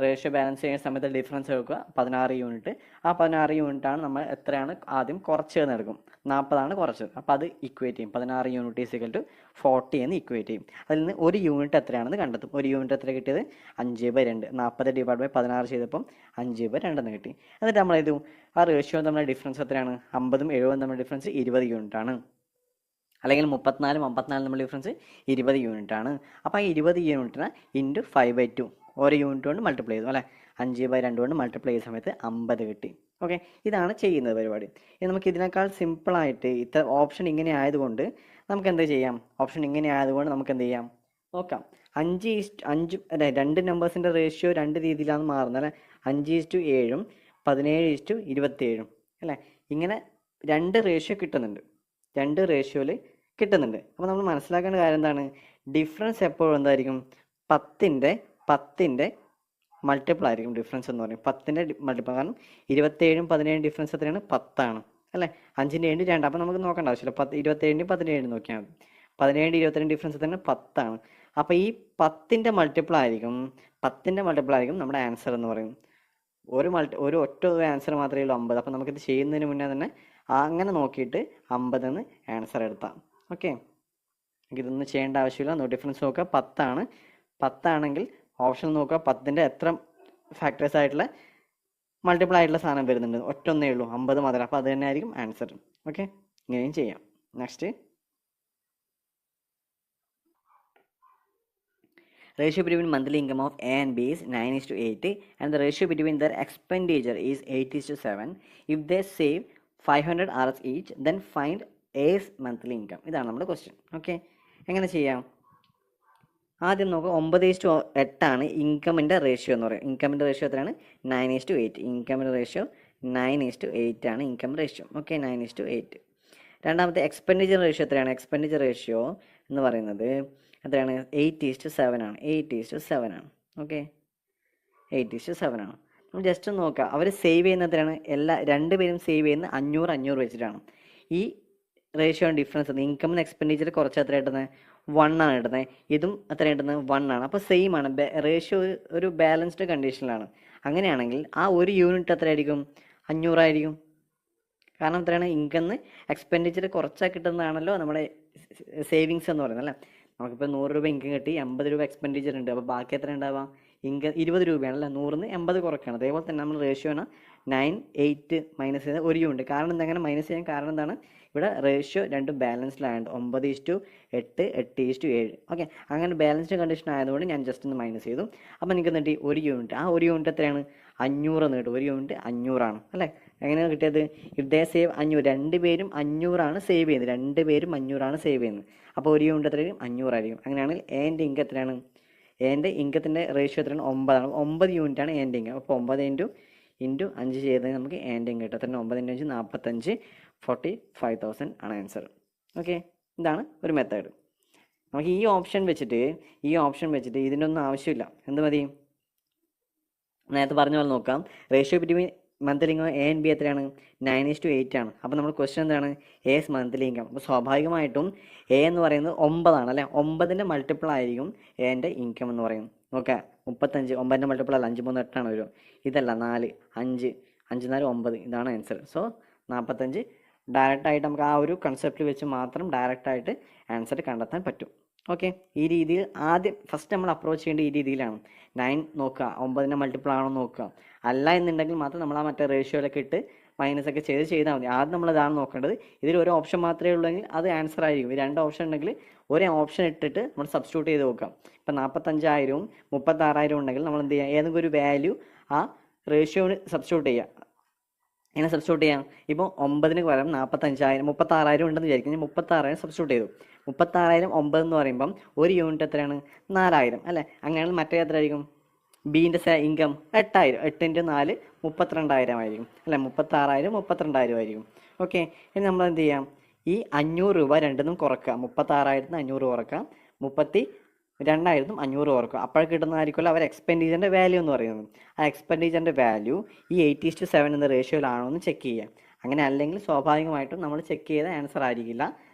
S1: റേഷ്യോ ബാലൻസ് ചെയ്യുന്ന സമയത്ത് ഡിഫറൻസ് എടുക്കുക. 16 യൂണിറ്റ്. ആ 16 യൂണിറ്റാണ് നമ്മൾ എത്രയാണ് ആദ്യം കുറച്ചതെന്ന് എടുക്കും. 40 കുറച്ചത്. അപ്പോൾ അത് ഇക്വേറ്റ് ചെയ്യും. 16 യൂണിറ്റ് ഈക്വൽ ടു 40 എന്ന് ഇക്വേറ്റ് ചെയ്യും. അതിൽ നിന്ന് ഒരു യൂണിറ്റ് എത്രയാണെന്ന് കണ്ടെത്തും. ഒരു യൂണിറ്റ് എത്ര കിട്ടിയത്? 5/2. 40 / 16 ചെയ്തപ്പം 5/2 എന്ന് കിട്ടി. എന്നിട്ട് നമ്മൾ ഇത് ആ റേഷ്യോ തമ്മിലുള്ള ഡിഫറൻസ് എത്രയാണ്? 50 70 തമ്മിലുള്ള ഡിഫറൻസ് 20 യൂണിറ്റ് ആണ്. അല്ലെങ്കിൽ 34 54 തമ്മിലുള്ള ഡിഫറൻസ് 20 യൂണിറ്റ് ആണ്. അപ്പോൾ ആ 20 യൂണിറ്റിനെ ഇൻറ്റു 5/2 ഒരു യൂണിറ്റ് കൊണ്ട് മൾട്ടിപ്ലൈ ചെയ്തു അല്ലേ. 5/2 കൊണ്ട് മൾട്ടിപ്ലൈ ചെയ്യുന്ന സമയത്ത് 50 കിട്ടി. ഓക്കെ, ഇതാണ് ചെയ്യുന്നത് പരിപാടി. ഇനി നമുക്ക് ഇതിനേക്കാൾ സിമ്പിളായിട്ട് ഇത്ര ഓപ്ഷൻ ഇങ്ങനെ ആയതുകൊണ്ട് നമുക്ക് എന്ത് ചെയ്യാം? ഓപ്ഷൻ ഇങ്ങനെ ആയതുകൊണ്ട് നമുക്ക് എന്ത് ചെയ്യാം? നോക്കാം. 5 അല്ലെ, രണ്ട് നമ്പേഴ്സിൻ്റെ റേഷ്യോ രണ്ട് രീതിയിലാണ് മാറുന്നത് അല്ലേ. 5:7 17:27 അല്ലേ. ഇങ്ങനെ രണ്ട് റേഷ്യോ കിട്ടുന്നുണ്ട്. രണ്ട് റേഷ്യോയിൽ കിട്ടുന്നുണ്ട്. അപ്പോൾ നമ്മൾ മനസ്സിലാക്കേണ്ട കാര്യം എന്താണ്? ഡിഫറൻസ് എപ്പോഴും എന്തായിരിക്കും? 10ൻ്റെ മൾട്ടിപ്പിൾ ആയിരിക്കും ഡിഫറൻസ് എന്ന് പറയും. 10ൻ്റെ മൾട്ടിപ്പിൾ. കാരണം 27 17 ഡിഫറൻസ് എത്രയാണ്? 10 അല്ലേ. 5ൻ്റെ 2. അപ്പോൾ നമുക്ക് നോക്കേണ്ട ആവശ്യമില്ല. 27 17 നോക്കിയാൽ മതി. 17 22 ഡിഫറൻസ് തന്നെ 10. അപ്പോൾ ഈ 10ൻ്റെ മൾട്ടിപ്പിൾ ആയിരിക്കും നമ്മുടെ ആൻസർ എന്ന് പറയും. ഒരു ഒറ്റ ആൻസർ മാത്രമേ ഉള്ളൂ 50. അപ്പോൾ നമുക്കിത് ചെയ്യുന്നതിന് മുന്നേ തന്നെ അങ്ങനെ നോക്കിയിട്ട് 50 എന്ന് ആൻസർ എടുത്താം. ഓക്കെ, ഇതൊന്നും ചെയ്യേണ്ട ആവശ്യമില്ല. ഡിഫറൻസ് നോക്കുക. 10 ആണെങ്കിൽ ഓപ്ഷൻ നോക്കുക. 10ൻ്റെ എത്ര ഫാക്ടേഴ്സ് ആയിട്ടുള്ള മൾട്ടിപ്പിൾ ആയിട്ടുള്ള സാധനം വരുന്നുണ്ട്? ഒറ്റൊന്നേ ഉള്ളൂ, 50 മാത്രം. അപ്പോൾ അത് തന്നെ ആയിരിക്കും ആൻസർ. ഓക്കെ, ഇങ്ങനെയും ചെയ്യാം. Next, Ratio between monthly income of A and B is 9:8 and the ratio between their expenditure is 8:7. If they save 500 Rs each, then find A's monthly income. ഇതാണ് നമ്മുടെ ക്വസ്റ്റ്യൻ. ഓക്കെ, എങ്ങനെ ചെയ്യാം? ആദ്യം നമുക്ക് 9:8 ഇൻകമിൻ്റെ ratio എന്ന് പറയും. ഇൻകമിൻ്റെ റേഷ്യോ എത്രയാണ്? 9:8. ഇൻകമിൻ്റെ ratio 9:8 ആണ് ഇൻകം റേഷ്യോ. ഓക്കെ, 9:8. രണ്ടാമത്തെ എക്സ്പെൻഡിച്ചർ റേഷ്യോ എത്രയാണ്? എക്സ്പെൻഡിച്ചർ റേഷ്യോ എന്ന് പറയുന്നത് എത്രയാണ്? 8:7 ആണ്. 8:7 ആണ്. ഓക്കെ, 8:7 ആണ്. നമ്മൾ ജസ്റ്റ് ഒന്ന് നോക്കുക, അവർ സേവ് ചെയ്യുന്നത് എത്രയാണ്? രണ്ടുപേരും സേവ് ചെയ്യുന്നത് 500 വെച്ചിട്ടാണ്. ഈ റേഷ്യോ ഡിഫറൻസ് ഇൻകം എക്സ്പെൻഡിച്ചർ കുറച്ച് എത്ര കിട്ടുന്നത്? 1 ആണ് കിട്ടുന്നത്. ഇതും എത്ര കിട്ടുന്നത്? 1 ആണ്. അപ്പോൾ സെയിം ആണ്. റേഷ്യോ ഒരു ബാലൻസ്ഡ് കണ്ടീഷനിലാണ്. അങ്ങനെയാണെങ്കിൽ ആ ഒരു യൂണിറ്റ് എത്രയായിരിക്കും? 500 ആയിരിക്കും. കാരണം എത്രയാണ്? ഇൻകം എക്സ്പെൻഡിച്ചർ കുറച്ചാൽ കിട്ടുന്നതാണല്ലോ നമ്മുടെ സേവിങ്സ് എന്ന് പറയുന്നത് അല്ലേ. നമുക്കിപ്പോൾ 100 രൂപ ഇൻകം കിട്ടി, 80 രൂപ എക്സ്പെൻഡിച്ചർ ഉണ്ട്. അപ്പോൾ ബാക്കി എത്ര ഉണ്ടാവാം? ഇൻകം 20 രൂപയാണല്ലേ. 100ന്ന് 80 കുറയ്ക്കുകയാണ്. അതേപോലെ തന്നെ നമ്മൾ റേഷ്യോയാണ് 9:8 മൈനസ് ചെയ്ത് ഒരു യൂണിറ്റ്. കാരണം എന്താ അങ്ങനെ മൈനസ് ചെയ്യാൻ കാരണം എന്താണ്? ഇവിടെ റേഷ്യോ രണ്ടും ബാലൻസ്ഡായത് 9:8, 8:7. ഓക്കെ, അങ്ങനെ ബാലൻസ്ഡ് കണ്ടീഷൻ ആയതുകൊണ്ട് ഞാൻ ജസ്റ്റ് ഒന്ന് മൈനസ് ചെയ്തു. അപ്പോൾ നിങ്ങൾക്ക് എന്നിട്ട് ഒരു യൂണിറ്റ്, ആ ഒരു യൂണിറ്റ് എത്രയാണ്? 500 എന്ന് കിട്ടും. ഒരു യൂണിറ്റ് 500 ആണ് അല്ലേ. എങ്ങനെയാണ് കിട്ടിയത്? ഇഫ് ദേ സേവ് 500, രണ്ടുപേരും 500 സേവ് ചെയ്യുന്നത്. രണ്ടുപേരും 500 സേവ് ചെയ്യുന്നത്. അപ്പോൾ ഒരു യൂണിറ്റ് എത്രയായിരിക്കും? 500 ആയിരിക്കും. അങ്ങനെയാണെങ്കിൽ എൻ്റെ ഇൻകം എത്രയാണ്? എൻ്റെ ഇൻകത്തിൻ്റെ റേഷ്യോ എത്രയാണ്? 9 ആണ്. 9 യൂണിറ്റാണ് എൻ്റെ ഇൻകം. അപ്പോൾ 9 ഇൻറ്റു 5 ചെയ്താൽ നമുക്ക് എൻ്റെ ഇൻകം കിട്ടും. എത്രയാണ്? 9 × 5 45, 45,000 ആണ് ആൻസർ. ഓക്കെ, ഇതാണ് ഒരു മെത്തേഡ്. നമുക്ക് ഈ ഓപ്ഷൻ വെച്ചിട്ട് ഇതിൻ്റെ ഒന്നും ആവശ്യമില്ല. എന്ത് മതി? നേരത്തെ പറഞ്ഞ പോലെ നോക്കാം. Ratio between monthly income A and B എത്രയാണ്? 9:8 ആണ്. അപ്പോൾ നമ്മൾ ക്വസ്റ്റ്യൻ എന്താണ്? S monthly income. അപ്പോൾ സ്വാഭാവികമായിട്ടും എ എന്ന് പറയുന്നത് 9 ആണ് അല്ലേ. 9ൻ്റെ മൾട്ടിപ്പിൾ ആയിരിക്കും എൻ്റെ ഇൻകം എന്ന് പറയുന്നത്. നോക്കാം, 35 9ൻ്റെ മൾട്ടിപ്പിൾ അല്ല, 5 3 8 ആണ് വരും. ഇതല്ല 4 5 5 4 9. ഇതാണ് ആൻസർ. സോ 45 ഡയറക്റ്റായിട്ട് നമുക്ക് ആ ഒരു കൺസെപ്റ്റ് വെച്ച് മാത്രം ഡയറക്റ്റായിട്ട് ആൻസർ കണ്ടെത്താൻ പറ്റും. ഓക്കെ, ഈ രീതിയിൽ ഫസ്റ്റ് നമ്മൾ അപ്രോച്ച് ചെയ്യേണ്ട ഈ രീതിയിലാണ്. 9 നോക്കുക, 9ൻ്റെ മൾട്ടിപ്പിൾ ആണോ നോക്കുക. അല്ല എന്നുണ്ടെങ്കിൽ മാത്രം നമ്മൾ ആ മറ്റേ റേഷ്യോയിലൊക്കെ ഇട്ട് മൈനസൊക്കെ ചെയ്താൽ മതി. ആദ്യം നമ്മൾ ഇതാണ് നോക്കേണ്ടത്. ഇതിൽ ഒരു ഓപ്ഷൻ മാത്രമേ ഉള്ളെങ്കിൽ അത് ആൻസർ ആയിരിക്കും. 2 ഓപ്ഷൻ ഉണ്ടെങ്കിൽ ഒരു ഓപ്ഷൻ ഇട്ടിട്ട് നമ്മൾ സബ്സ്റ്റിറ്റ്യൂട്ട് ചെയ്ത് നോക്കാം. ഇപ്പം 45,000 36,000 ഉണ്ടെങ്കിൽ നമ്മൾ എന്ത് ചെയ്യുക? ഏതെങ്കിലും ഒരു വാല്യൂ ആ റേഷ്യോന് സബ്സ്റ്റിറ്റ്യൂട്ട് ചെയ്യുക. എങ്ങനെ സബ്സ്റ്റിറ്റ്യൂട്ട് ചെയ്യാം? ഇപ്പോൾ 9ന് പകരം 45,000 36,000 ഉണ്ടെന്ന് വിചാരിക്കും. 36,000 സബ്സ്റ്റിറ്റ്യൂട്ട് ചെയ്തു. 36,000 9 എന്ന് പറയുമ്പം ഒരു യൂണിറ്റ് എത്രയാണ്? 4,000 അല്ലേ. അങ്ങനെയാണെങ്കിൽ മറ്റേ എത്ര ആയിരിക്കും? ബീൻ്റെ ഇൻകം 8,000. 8 × 4 32,000 ആയിരിക്കും അല്ലേ. 36,000 32,000 ആയിരിക്കും. ഓക്കെ, ഇനി നമ്മൾ എന്ത് ചെയ്യാം? ഈ 500 രൂപ രണ്ടിനും കുറക്കുക. 36,000 500 കുറക്കാം, 32,000 500 കുറക്കുക. അപ്പോൾ കിട്ടുന്നതായിരിക്കുമല്ലോ അവർ എക്സ്പെൻഡിച്ചറിൻ്റെ വാല്യൂ എന്ന് പറയുന്നത്. ആ എക്സ്പെൻഡിച്ചറിൻ്റെ വാല്യൂ ഈ 8:7 എന്ന റേഷ്യോയിലാണോ എന്ന് ചെക്ക് ചെയ്യുക. അങ്ങനെ അല്ലെങ്കിൽ സ്വാഭാവികമായിട്ടും നമ്മൾ ചെക്ക് ചെയ്ത ആൻസർ ആയിരിക്കില്ല,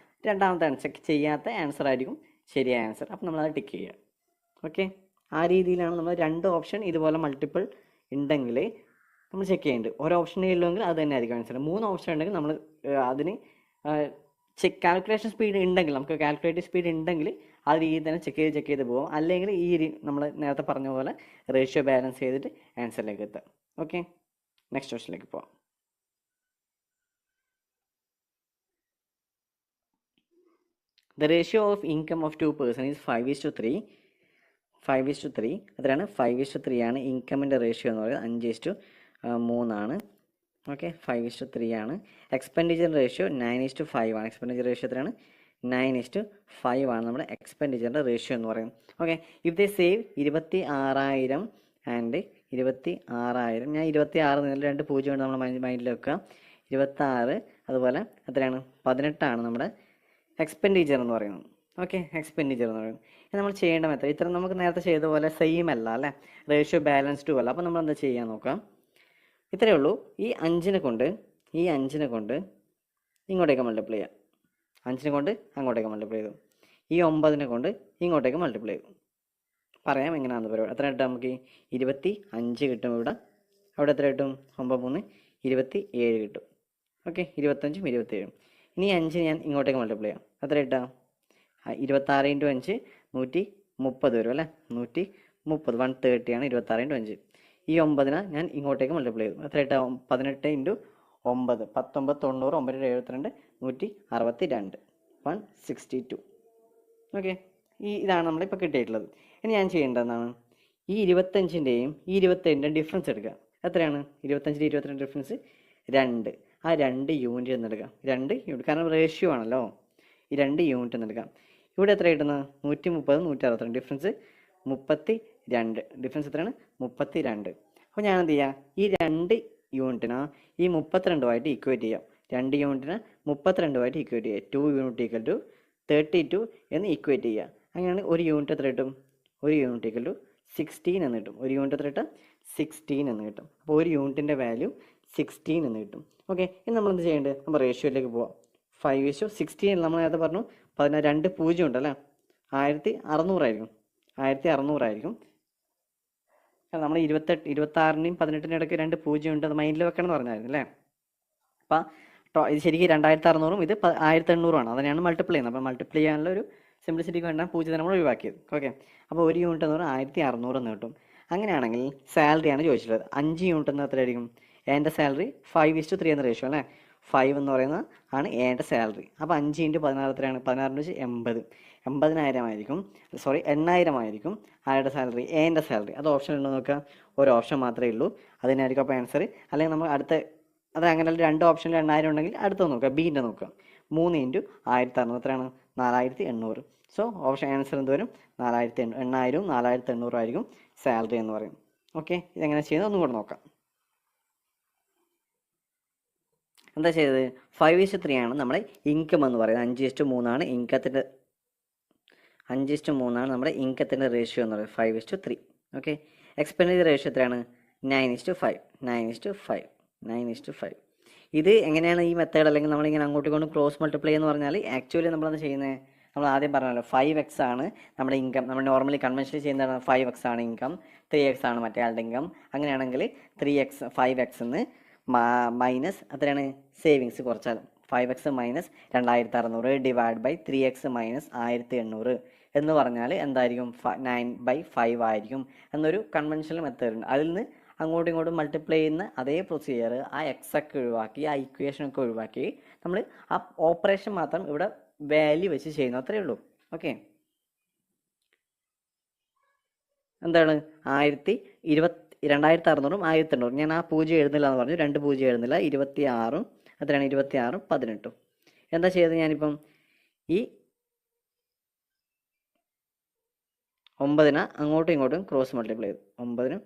S1: രണ്ടാമത്തെ ചെക്ക് ചെയ്യാത്ത ആൻസർ ആയിരിക്കും ശരിയായ ആൻസർ. അപ്പോൾ നമ്മളത് ടിക്ക് ചെയ്യുക. ഓക്കെ, ആ രീതിയിലാണ് നമ്മൾ 2 ഓപ്ഷൻ ഇതുപോലെ മൾട്ടിപ്പിൾ ഉണ്ടെങ്കിൽ നമ്മൾ ചെക്ക് ചെയ്യേണ്ടത്. ഒരു ഓപ്ഷനേ ഉള്ളെങ്കിൽ അത് തന്നെ ആയിരിക്കും ആൻസർ. 3 ഓപ്ഷൻ ഉണ്ടെങ്കിൽ നമ്മൾ അതിന് കാൽക്കുലേഷൻ സ്പീഡ് ഉണ്ടെങ്കിൽ, നമുക്ക് കാൽക്കുലേറ്റീവ് സ്പീഡ് ഉണ്ടെങ്കിൽ ആ രീതിയിൽ തന്നെ ചെക്ക് ചെയ്ത് പോകും. അല്ലെങ്കിൽ നമ്മൾ നേരത്തെ പറഞ്ഞ പോലെ റേഷ്യോ ബാലൻസ് ചെയ്തിട്ട് ആൻസറിലേക്ക് എത്താം. ഓക്കെ, നെക്സ്റ്റ് ക്വസ്റ്റിലേക്ക് പോവാം. The ratio of income of 2 persons is 5:3. 5:3 എത്രയാണ്? 5:3 ആണ് ഇൻകമിൻ്റെ റേഷ്യോ എന്ന് പറയുന്നത്. 5:3 ആണ്. ഓക്കെ, 5:3 ആണ്. എക്സ്പെൻഡിച്ചർ റേഷ്യോ 9:5 ആണ്. എക്സ്പെൻഡിച്ചർ റേഷ്യോ എത്രയാണ്? 9:5 ആണ് നമ്മുടെ എക്സ്പെൻഡിച്ചറിൻ്റെ റേഷ്യോ എന്ന് പറയുന്നത്. Okay, if they save 26,000 and 26,000, ഞാൻ 26 നിന്നുള്ള 2 0 കൊണ്ട് നമ്മൾ മൈൻഡിൽ വെക്കുക. 26 അതുപോലെ എത്രയാണ്? 18 ആണ് നമ്മുടെ എക്സ്പെൻഡിച്ചർ എന്ന് പറയുന്നത്. ഓക്കെ, എക്സ്പെൻഡിച്ചർ എന്ന് പറയുന്നത്. നമ്മൾ ചെയ്യേണ്ട മെത്തേഡ് ഇത്ര നമുക്ക് നേരത്തെ ചെയ്ത പോലെ സെയിം അല്ല അല്ലേ, റേഷ്യോ ബാലൻസ്ഡും അല്ല. അപ്പോൾ നമ്മൾ എന്താ ചെയ്യാൻ നോക്കാം. ഇത്രയേ ഉള്ളൂ. ഈ 5നെ കൊണ്ട് ഇങ്ങോട്ടേക്ക് മൾട്ടിപ്ലൈ ചെയ്യാം. 5നെ കൊണ്ട് അങ്ങോട്ടേക്ക് മൾട്ടിപ്ലൈ ചെയ്തു. ഈ 9നെ കൊണ്ട് ഇങ്ങോട്ടേക്ക് മൾട്ടിപ്ലൈ ചെയ്തു. പറയാം എങ്ങനെയാണെന്ന് പരിപാടി. എത്ര കിട്ടും? നമുക്ക് 25 കിട്ടും. അവിടെ എത്ര കിട്ടും? 9 3 27 കിട്ടും. ഓക്കെ, 25 27. ഇനി 5 ഞാൻ ഇങ്ങോട്ടേക്ക് മൾട്ടിപ്ലൈ ചെയ്യാം. എത്ര കിട്ടാം? 26 × 5 130 വരും അല്ലേ. 130 130 ആണ് 26 × 5. ഈ 9നെ ഞാൻ ഇങ്ങോട്ടേക്ക് മൾട്ടിപ്ലൈ ചെയ്തു. എത്ര കിട്ടാം? 18 × 9 19 90 9 72 162 162. ഓക്കെ, ഇതാണ് നമ്മളിപ്പോൾ കിട്ടിയിട്ടുള്ളത്. ഇനി ഞാൻ ചെയ്യേണ്ടതെന്നാണ് ഈ 25ൻ്റെയും ഈ 27ൻ്റെയും ഡിഫറൻസ് എടുക്കുക. എത്രയാണ് 25 22 ഡിഫറൻസ് 2. ആ 2 യൂണിറ്റ് എന്ന് എടുക്കാം. 2 യൂണിറ്റ് കാരണം റേഷ്യോ ആണല്ലോ. ഈ 2 യൂണിറ്റ് എന്ന് എടുക്കാം. ഇവിടെ എത്ര കിട്ടുന്നത് 130 162 ഡിഫറൻസ് 32. ഡിഫറൻസ് എത്രയാണ് 32. അപ്പോൾ ഞാൻ എന്ത് ചെയ്യാം ഈ 2 യൂണിറ്റിന് ഈ 32ആയിട്ട് ഇക്വേറ്റ് ചെയ്യാം. 2 യൂണിറ്റിന് 32ആയിട്ട് ഇക്വേറ്റ് ചെയ്യുക. 2 യൂണിറ്റ് ഈക്വൽ ടു 32 എന്ന് ഇക്വേറ്റ് ചെയ്യുക. അങ്ങനെയാണ് ഒരു യൂണിറ്റ് എത്ര കിട്ടും ഒരു യൂണിറ്റ് ഈക്വൽ ടു 16 എന്ന് കിട്ടും. ഒരു യൂണിറ്റ് എത്ര കിട്ടും 16 എന്ന് കിട്ടും. അപ്പോൾ ഒരു യൂണിറ്റിൻ്റെ വാല്യൂ 16 എന്ന് കിട്ടും. ഓക്കെ, ഇനി നമ്മൾ എന്ത് ചെയ്യേണ്ടത് നമ്മൾ റേഷ്യോയിലേക്ക് പോവാം. 5:16 നമ്മൾ നേരത്തെ പറഞ്ഞു 2 0 ഉണ്ടല്ലേ 1600 ആയിരിക്കും. 1600 ആയിരിക്കും. നമ്മൾ 26ൻ്റെയും 18ൻ്റെയും ഇടയ്ക്ക് 2 0 ഉണ്ട്, അത് മൈൻഡിൽ വെക്കണം എന്ന് പറഞ്ഞായിരുന്നു അല്ലേ. അപ്പം ഇത് ശരിക്കും 2600 ഇത് 1800 അതിനെയാണ് മൾട്ടിപ്ലൈ ചെയ്യുന്നത്. അപ്പോൾ മൾട്ടിപ്ലൈ ചെയ്യാനുള്ള ഒരു സിംപ്ലിസിറ്റിക്ക് വേണ്ട 0 നമ്മൾ ഒഴിവാക്കിയത്. ഓക്കെ, അപ്പോൾ ഒരു യൂണിറ്റ് എന്ന് പറഞ്ഞാൽ 1600 എന്ന് കിട്ടും. അങ്ങനെയാണെങ്കിൽ സാലറിയാണ് ചോദിച്ചിട്ടുള്ളത്. 5 യൂണിറ്റ് എന്ന് എത്രയായിരിക്കും എൻ്റെ സാലറി 5:3 എന്ന റേഷ്യോ അല്ലേ. 5 എന്ന് പറയുന്നത് ആണ് എൻ്റെ സാലറി. അപ്പോൾ 5 × 16 എത്രയാണ് 16 80. 80,000 ആയിരിക്കും. സോറി 8,000 ആയിരിക്കും ആരുടെ സാലറി എൻ്റെ സാലറി. അത് ഓപ്ഷൻ ഉണ്ടോ നോക്കുക. ഒരു ഓപ്ഷൻ മാത്രമേ ഉള്ളൂ, അതിനായിരിക്കും അപ്പോൾ ആൻസർ. അല്ലെങ്കിൽ നമ്മൾ അടുത്ത അത് അങ്ങനെ 2 ഓപ്ഷനിൽ 8,000 ഉണ്ടെങ്കിൽ അടുത്ത നോക്കുക ബീൻ്റെ നോക്കുക. 3 × 1600 എത്രയാണ് 4800. സോ ഓപ്ഷൻ ആൻസർ എന്ത് വരും 8,000 4800 ആയിരിക്കും സാലറി എന്ന് പറയും. ഓക്കെ, ഇതെങ്ങനെ ചെയ്യുന്നത് ഒന്നും കൂടെ നോക്കാം. എന്താ ചെയ്തത് 5:3 ആണ് നമ്മുടെ ഇൻകം എന്ന് പറയുന്നത്. 5:3 ആണ് ഇൻകത്തിൻ്റെ 5:3 ആണ് നമ്മുടെ ഇൻകത്തിൻ്റെ റേഷ്യോ എന്ന് പറയുന്നത് 5:3. ഓക്കെ, എക്സ്പെൻഡിച്ചർ റേഷ്യോ എത്രയാണ് 9:5. 9:5. ഇത് എങ്ങനെയാണ് ഈ മെത്തേഡ് അല്ലെങ്കിൽ നമ്മളിങ്ങനെ അങ്ങോട്ടും ഇങ്ങോട്ടും ക്രോസ് മൾട്ടിപ്ലൈ എന്ന് പറഞ്ഞാൽ ആക്ച്വലി നമ്മളത് ചെയ്യുന്നത് നമ്മൾ ആദ്യം പറഞ്ഞല്ലോ 5x ആണ് നമ്മുടെ ഇൻകം. നമ്മൾ നോർമലി കൺവെൻഷനലി ചെയ്യുന്നതാണ് 5x ആണ് ഇൻകം, 3x ആണ് മറ്റേ ആളുടെ ഇൻകം. അങ്ങനെയാണെങ്കിൽ 5x എന്ന് മൈനസ് എത്രയാണ് സേവിങ്സ് കുറച്ചാൽ 5x minus 2600 divide by 3x minus 1800 എന്ന് പറഞ്ഞാൽ എന്തായിരിക്കും 9/5 ആയിരിക്കും എന്നൊരു കൺവെൻഷണൽ മെത്തേഡ് ഉണ്ട്. അതിൽ നിന്ന് അങ്ങോട്ടും ഇങ്ങോട്ടും മൾട്ടിപ്ലൈ ചെയ്യുന്ന അതേ പ്രൊസീജിയർ ആ എക്സൊക്കെ ഒഴിവാക്കി ആ ഇക്വേഷനൊക്കെ ഒഴിവാക്കി നമ്മൾ ആ ഓപ്പറേഷൻ മാത്രം ഇവിടെ വാല്യൂ വെച്ച് ചെയ്യുന്നു, അത്രയേ ഉള്ളൂ. ഓക്കെ, എന്താണ് 2600 1800. ഞാൻ ആ 0 എഴുതുന്നില്ല എന്ന് പറഞ്ഞു, 2 0 എഴുതുന്നില്ല. 26 എത്രയാണ് 26 18. എന്താ ചെയ്തത് ഞാനിപ്പം ഈ 9 അങ്ങോട്ടും ഇങ്ങോട്ടും ക്രോസ് മൾട്ടിപ്ലൈ ചെയ്തു. 9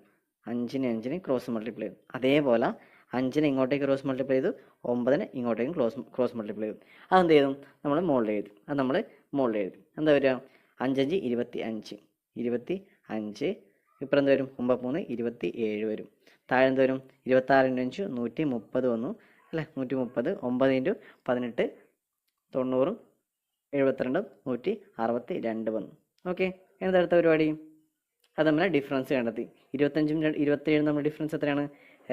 S1: 5 ക്രോസ് മൾട്ടിപ്ലൈ ചെയ്തു. അതേപോലെ 5 ഇങ്ങോട്ടേക്ക് ക്രോസ് മൾട്ടിപ്ലൈ ചെയ്തു, 9 ഇങ്ങോട്ടേക്കും ക്രോസ് മൾട്ടിപ്ലൈ ചെയ്തു. അതെന്ത് ചെയ്തു നമ്മൾ മുകളിൽ എഴുതി. എന്താ വരിക 5 5 25 25. ഇപ്പം എന്ത് വരും 9 3 27 വരും. താഴെ എന്ത് വരും 26 × 5 130 വന്നു അല്ലേ. 130 9 × 18 90 72 162 വന്നു. ഓക്കെ, എന്താ അടുത്ത പരിപാടി അത് നമ്മളെ ഡിഫറൻസ് കണ്ടെത്തി. 25 27 നമ്മുടെ ഡിഫറൻസ് എത്രയാണ്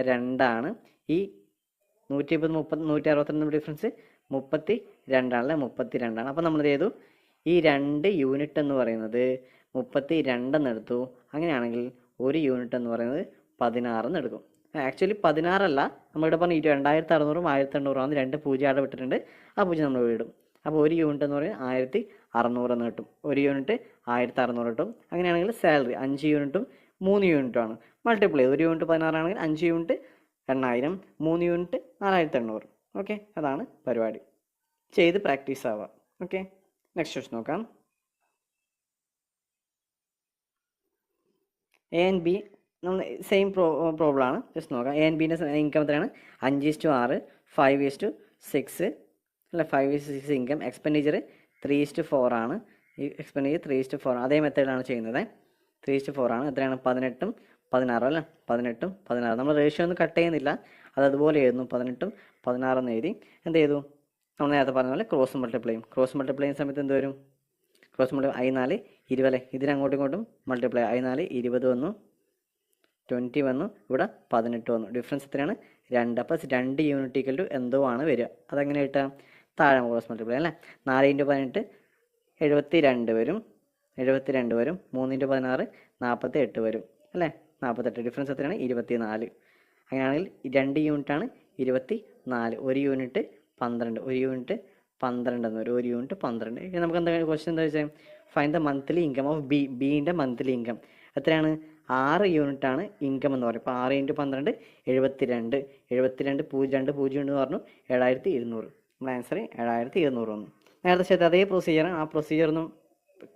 S1: 2 ആണ്. ഈ 120 30 162 നമ്മുടെ ഡിഫറൻസ് 32 ആണല്ലേ 32 ആണ്. അപ്പോൾ നമ്മൾ ചെയ്തു ഈ 2 യൂണിറ്റ് എന്ന് പറയുന്നത് 32 എന്ന് എടുത്തു. അങ്ങനെയാണെങ്കിൽ ഒരു യൂണിറ്റ് എന്ന് പറയുന്നത് 16 എന്ന് എടുക്കും. ആക്ച്വലി 16 അല്ല, നമ്മളിവിടെ പറഞ്ഞ 2600 1800 ആണ്. 2 0 അവിടെ വിട്ടിട്ടുണ്ട്, ആ 0 നമ്മൾ ഇടും. അപ്പോൾ ഒരു യൂണിറ്റ് എന്ന് പറയുന്നത് 1600 എന്ന് കിട്ടും. ഒരു യൂണിറ്റ് 1600 കിട്ടും. അങ്ങനെയാണെങ്കിൽ സാലറി 5 യൂണിറ്റും 3 യൂണിറ്റും ആണ് മൾട്ടിപ്ലൈ ചെയ്ത്. ഒരു യൂണിറ്റ് 16 ആണെങ്കിൽ 5 യൂണിറ്റ് 8000, 3 യൂണിറ്റ് 4800. ഓക്കെ, അതാണ് പരിപാടി. ചെയ്ത് പ്രാക്ടീസ് ആവുക. ഓക്കെ, നെക്സ്റ്റ് ക്വസ്റ്റ്യൻ നോക്കാം. എ ആൻഡ് ബി നമ്മൾ സെയിം പ്രോബ്ലം ആണ്, ജസ്റ്റ് നോക്കാം. എ ആൻഡ് ബിൻ്റെ ഇൻകം എത്രയാണ് 5:6 5:6 അല്ല 5:6 ഇൻകം. എക്സ്പെൻഡിച്ചർ 3:4 ആണ്. ഈ എക്സ്പെൻഡിച്ചർ 3:4 അതേ മെത്തേഡാണ് ചെയ്യുന്നത്. 3:4 ആണ്. എത്രയാണ് 18 16 അല്ലേ 18 16. നമ്മൾ റേഷ്യോ ഒന്നും കട്ട് ചെയ്യുന്നില്ല, അത് അതുപോലെ എഴുതുന്നു. 18 16 എന്ന് എഴുതി. എന്ത് ചെയ്തു നമ്മൾ നേരത്തെ പറഞ്ഞ പോലെ ക്രോസ് മൾട്ടിപ്ലൈ ചെയ്യും. ക്രോസ് മൾട്ടിപ്ലൈ ചെയ്യുന്ന സമയത്ത് എന്ത് വരും ക്രോസ് മൾട്ടിപ്ലൈ I4 20 അല്ലേ. ഇതിനങ്ങോട്ടും ഇങ്ങോട്ടും മൾട്ടിപ്ലൈ I4 20 വന്നു, 20 വന്നു, ഇവിടെ 18 വന്നു. ഡിഫറൻസ് എത്രയാണ് 2. അപ്പോൾ 2 യൂണിറ്റ് ഈക്വൽ ടു എന്തോ ആണ് വരിക. അതെങ്ങനെ കിട്ടുക താഴെ ക്രോസ് മൾട്ടിപ്ലൈ അല്ലേ. 4 × 18 72 വരും. 3 × 16 48 വരും അല്ലേ. 48. ഡിഫറൻസ് എത്രയാണ് 24. അങ്ങനെയാണെങ്കിൽ 2 യൂണിറ്റാണ് 24. ഒരു യൂണിറ്റ് 12, ഒരു യൂണിറ്റ് 12 എന്ന് വരും. 1 യൂണിറ്റ് 12. ഇനി നമുക്ക് എന്താ ക്വസ്റ്റ്യൻ എന്താ വെച്ചാൽ find the monthly income of ബീൻ്റെ മന്ത്ലി ഇൻകം എത്രയാണ്? 6 യൂണിറ്റ് ആണ് ഇൻകം എന്ന് പറയും. അപ്പോൾ 6 × 12 72. 72 0 എന്ന് പറഞ്ഞു 7200. നമ്മുടെ ആൻസർ 7200 വന്നു. നേരത്തെ ചെയ്ത അതേ പ്രൊസീജിയറാണ്. ആ പ്രൊസീജിയർ ഒന്നും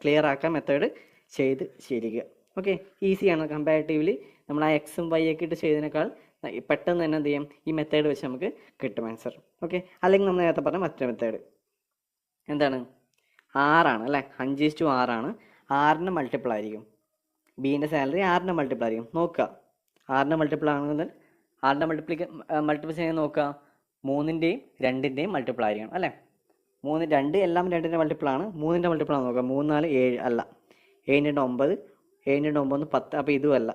S1: ക്ലിയർ ആക്കാൻ മെത്തേഡ് ചെയ്ത് ശരിക്കുക. ഓക്കെ, ഈസിയാണ്. കമ്പാരിറ്റീവ്ലി നമ്മൾ ആ എക്സും വൈ ഒക്കെ ഇട്ട് ചെയ്തതിനേക്കാൾ പെട്ടെന്ന് തന്നെ എന്ത് ചെയ്യാം, ഈ മെത്തേഡ് വെച്ച് നമുക്ക് കിട്ടും ആൻസർ. ഓക്കെ, അല്ലെങ്കിൽ നമ്മൾ നേരത്തെ പറഞ്ഞ മറ്റൊരു മെത്തേഡ് എന്താണ്? 6 ആണ് അല്ലേ? 5:6 ആണ്. 6ൻ്റെ മൾട്ടിപ്പിൾ ആയിരിക്കും. ബീൻ്റെ സാലറി 6ൻ്റെ മൾട്ടിപ്പിൾ ആയിരിക്കും. നോക്കുക, 6ൻ്റെ മൾട്ടിപ്പിൾ ആണെങ്കിൽ 6ൻ്റെ മൾട്ടിപ്പിൾ ചെയ്യാൻ നോക്കുക. 3ൻ്റെയും 2ൻ്റെയും മൾട്ടിപ്പിൾ ആയിരിക്കണം അല്ലേ? 2 എല്ലാം 2ൻ്റെ മൾട്ടിപ്പിൾ ആണ്. 3ൻ്റെ മൾട്ടിപ്പിൾ ആണ് നോക്കുക. 3 4 7 അല്ല. 7 × 9 7 × 9 10. അപ്പോൾ ഇതുമല്ല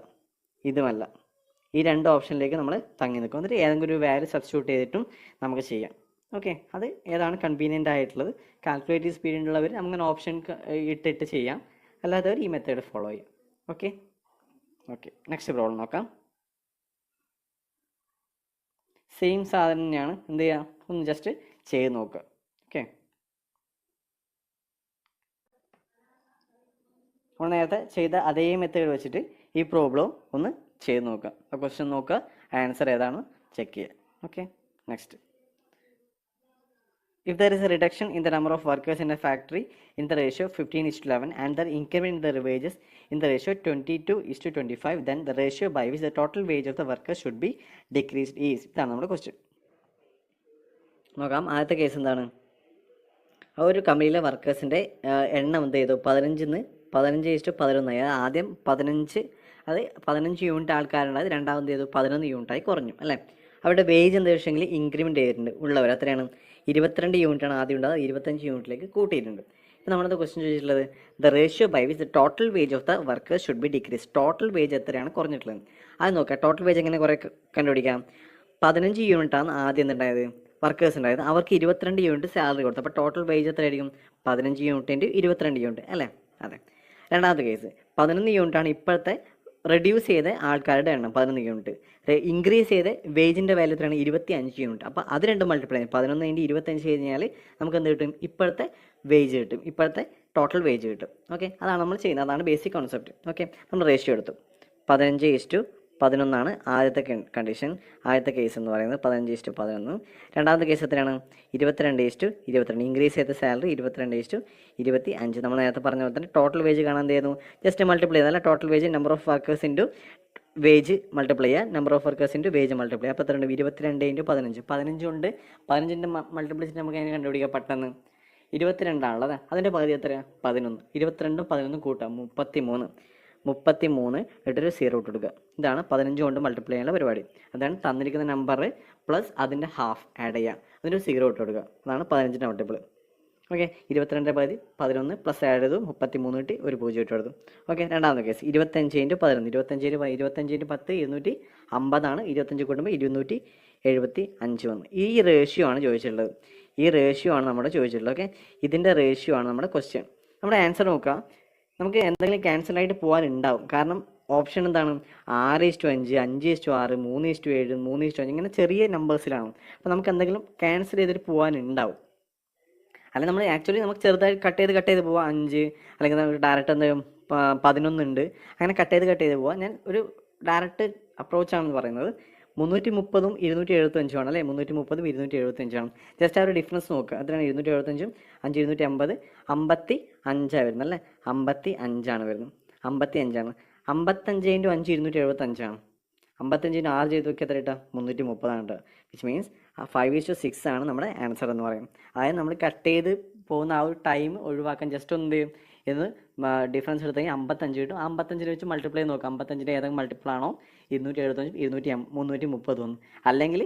S1: ഇതുമല്ല. ഈ 2 ഓപ്ഷനിലേക്ക് നമ്മൾ തങ്ങി നിൽക്കും. എന്നിട്ട് ഏതെങ്കിലും ഒരു വാല്യൂ സബ്സ്റ്റിറ്റ്യൂട്ട് ചെയ്തിട്ടും നമുക്ക് ചെയ്യാം. ഓക്കെ, അത് ഏതാണ് കൺവീനിയൻ്റ് ആയിട്ടുള്ളത്. കാൽക്കുലേറ്റീവ് സ്പീഡ് ഉള്ളവർ അങ്ങനെ ഓപ്ഷൻ ഇട്ടിട്ട് ചെയ്യാം. അല്ലാത്തവർ ഈ മെത്തേഡ് ഫോളോ ചെയ്യാം. ഓക്കെ ഓക്കെ നെക്സ്റ്റ് പ്രോബ്ലം നോക്കാം. സെയിം സാധനം തന്നെയാണ്. എന്ത് ചെയ്യുക, ഒന്ന് ജസ്റ്റ് ചെയ്ത് നോക്കുക. ഓക്കെ, നമ്മൾ നേരത്തെ ചെയ്ത അതേ മെത്തേഡ് വെച്ചിട്ട് ഈ പ്രോബ്ലം ഒന്ന് ചെയ്ത് നോക്കുക. ആ ക്വസ്റ്റ്യൻ നോക്കുക, ആൻസർ ഏതാണ് ചെക്ക് ചെയ്യുക. Okay, next. If there is a reduction in the number of workers in a factory in the ratio 15:11 and the increment in the wages in the ratio 22:25, then the ratio by which the total wage of the workers should be decreased is. ഇതാണ് നമ്മുടെ question. നോക്കാം. ആദ്യത്തെ case എന്താണ്? ആ ഒരു കമ്പനിയിലെ വർക്കേഴ്സിൻ്റെ എണ്ണം എന്ത് ചെയ്തു? 15:11. ആദ്യം 15 യൂണിറ്റ് ആൾക്കാരുണ്ടായത്, രണ്ടാമത് ചെയ്തു 11 യൂണിറ്റായി കുറഞ്ഞു അല്ലേ? അവരുടെ വേജ് എന്താ വെച്ചെങ്കിൽ ഇൻക്രിമെൻ്റ് ചെയ്തിട്ടുണ്ട്. ഉള്ളവർ എത്രയാണ്? 22 യൂണിറ്റാണ് ആദ്യം ഉണ്ടാകുക, 25 യൂണിറ്റിലേക്ക് കൂട്ടിയിട്ടുണ്ട്. ഇപ്പോൾ നമ്മളത് ക്വസ്റ്റ്യൻ ചോദിച്ചിട്ടുള്ളത് the ratio by which the total wage of the workers should be decrease. Total wage എത്രയാണ് കുറഞ്ഞിട്ടുള്ളത്? അത് നോക്കാം. ടോട്ടൽ വേജ് എങ്ങനെ കുറേ കണ്ടുപിടിക്കാം? 15 യൂണിറ്റാണ് ആദ്യം എന്തുണ്ടായത് വർക്കേഴ്സ് ഉണ്ടായത്. അവർക്ക് 22 യൂണിറ്റ് സാലറി കൊടുത്തു. അപ്പോൾ ടോട്ടൽ വേജ് എത്രയായിരിക്കും? 15 യൂണിറ്റ് 22 യൂണിറ്റ് അല്ലേ? അതെ. രണ്ടാമത്തെ കേസ് 11 യൂണിറ്റാണ് ഇപ്പോഴത്തെ റെഡ്യൂസ് ചെയ്ത ആൾക്കാരുടെ എണ്ണം. 11 യൂണിറ്റ് ഇൻക്രീസ് ചെയ്ത് വേജിൻ്റെ വാല്യൂ എത്രയാണ്? 25 യൂണിറ്റ്. അപ്പോൾ അത് രണ്ടും മൾട്ടിപ്ലൈ ചെയ്യും. 11 × 25 കഴിഞ്ഞാൽ നമുക്ക് എന്ത് കിട്ടും? ഇപ്പോഴത്തെ വേജ് കിട്ടും, ഇപ്പോഴത്തെ ടോട്ടൽ വേജ് കിട്ടും. ഓക്കെ, അതാണ് നമ്മൾ ചെയ്യുന്നത്. അതാണ് ബേസിക് കോൺസെപ്റ്റ്. ഓക്കെ, നമ്മൾ റേഷ്യോ എടുത്തു. 15:11 ആദ്യത്തെ കണ്ടീഷൻ. ആദ്യത്തെ കേസ് എന്ന് പറയുന്നത് 15:11. രണ്ടാമത്തെ കേസ് എത്രയാണ്? 22:22. ഇൻക്രീസ് ചെയ്ത സാലറി 22:25. നമ്മൾ നേരത്തെ പറഞ്ഞ പോലെ തന്നെ ടോട്ടൽ വേജ് കാണാൻ എന്ത് ചെയ്യുന്നു? ജസ്റ്റ് മൾട്ടിപ്ലൈ ചെയ്താൽ total wage number of workers into wage multiply ചെയ്യുക, number of workers into wage multiply ചെയ്യുക. അപ്പോൾ എത്ര ഉണ്ട്? 22 × 15. 15 കൊണ്ട് 15ൻ്റെ മൾട്ടിപ്ലിസിറ്റി നമുക്ക് അതിനെ കണ്ടുപിടിക്കാം പെട്ടെന്ന്. 22 ആണുള്ളത്. അതിൻ്റെ പകുതി എത്രയാണ്? 11. 22ഉം 11ഉം കൂട്ടാം, 33. 33 ഇട്ടൊരു 0 ഇട്ട് കൊടുക്കുക. ഇതാണ് 15 കൊണ്ട് മൾട്ടിപ്ലൈ ചെയ്യാനുള്ള പരിപാടി. അതാണ് തന്നിരിക്കുന്ന നമ്പർ പ്ലസ് അതിൻ്റെ ഹാഫ് ആഡ് ചെയ്യുക, അതിൻ്റെ 0 ഇട്ട് കൊടുക്കുക. അതാണ് 15ൻ്റെ മൾട്ടിപ്പിൾ. ഓക്കെ, 22 പകുതി 11 പ്ലസ് ആഡ് ചെയ്തു 33 കിട്ടി, ഒരു 0 ഇട്ട് കൊടുത്തു. ഓക്കെ, രണ്ടാമത്തെ കേസ് 25 × 11. 25 × 10 250 ആണ്. 25 കൂട്ടുമ്പോൾ 275 വന്നു. ഈ റേഷ്യോ ആണ് ചോദിച്ചിട്ടുള്ളത്. ഈ റേഷ്യോ ആണ് നമ്മുടെ ചോദിച്ചിട്ടുള്ളത്. ഓക്കെ, ഇതിൻ്റെ റേഷ്യോ ആണ് നമ്മുടെ ക്വസ്റ്റ്യൻ. നമ്മുടെ ആൻസർ നോക്കുക. നമുക്ക് എന്തെങ്കിലും ക്യാൻസലായിട്ട് പോകാനുണ്ടാവും. കാരണം ഓപ്ഷൻ എന്താണ്? 6:5, 5:6, 3:7, 3:5 ഇങ്ങനെ ചെറിയ നമ്പേഴ്സിലാണ്. അപ്പോൾ നമുക്ക് എന്തെങ്കിലും ക്യാൻസൽ ചെയ്തിട്ട് പോകാനുണ്ടാവും. അല്ലെങ്കിൽ നമ്മൾ ആക്ച്വലി നമുക്ക് ചെറുതായി കട്ട് ചെയ്ത് പോവാം. 5 അല്ലെങ്കിൽ നമുക്ക് ഡയറക്റ്റ് എന്തെങ്കിലും 11 ഉണ്ട്, അങ്ങനെ കട്ട് ചെയ്ത് പോവാം. ഞാൻ ഒരു ഡയറക്റ്റ് അപ്രോച്ചാണെന്ന് പറയുന്നത്. 330ഉം 275 ആണ് അല്ലേ? 330ഉം 275 ആണ്. ജസ്റ്റ് ആ ഒരു ഡിഫറൻസ് നോക്കുക. എത്രയാണ്? 275ഉം 5 250 55 വരുന്നത് അല്ലേ? 55 വരുന്നത്. 55 ആണ്. 55 × 5 275 ആണ്. 55 × 6 ചെയ്ത് നോക്കി എത്ര കിട്ടുക? 330 ആണ്. വിച്ച് മീൻസ് 5:6 ആണ് നമ്മുടെ ആൻസർ എന്ന് പറയും. അതായത് നമ്മൾ കട്ട് ചെയ്ത് പോകുന്ന ആ ഒരു ടൈം ഒഴിവാക്കാൻ ജസ്റ്റ് ഒന്ന് ചെയ്യും ഇത് ഡിഫറൻസ് എടുത്ത് കഴിഞ്ഞാൽ 55 കിട്ടും. 55 വെച്ച് മൾട്ടിപ്ലൈ നോക്കാം. 55ൻ്റെ ഏതൊക്കെ മൾട്ടിപ്പിൾ ആണോ? 275 330 വന്നു. അല്ലെങ്കിൽ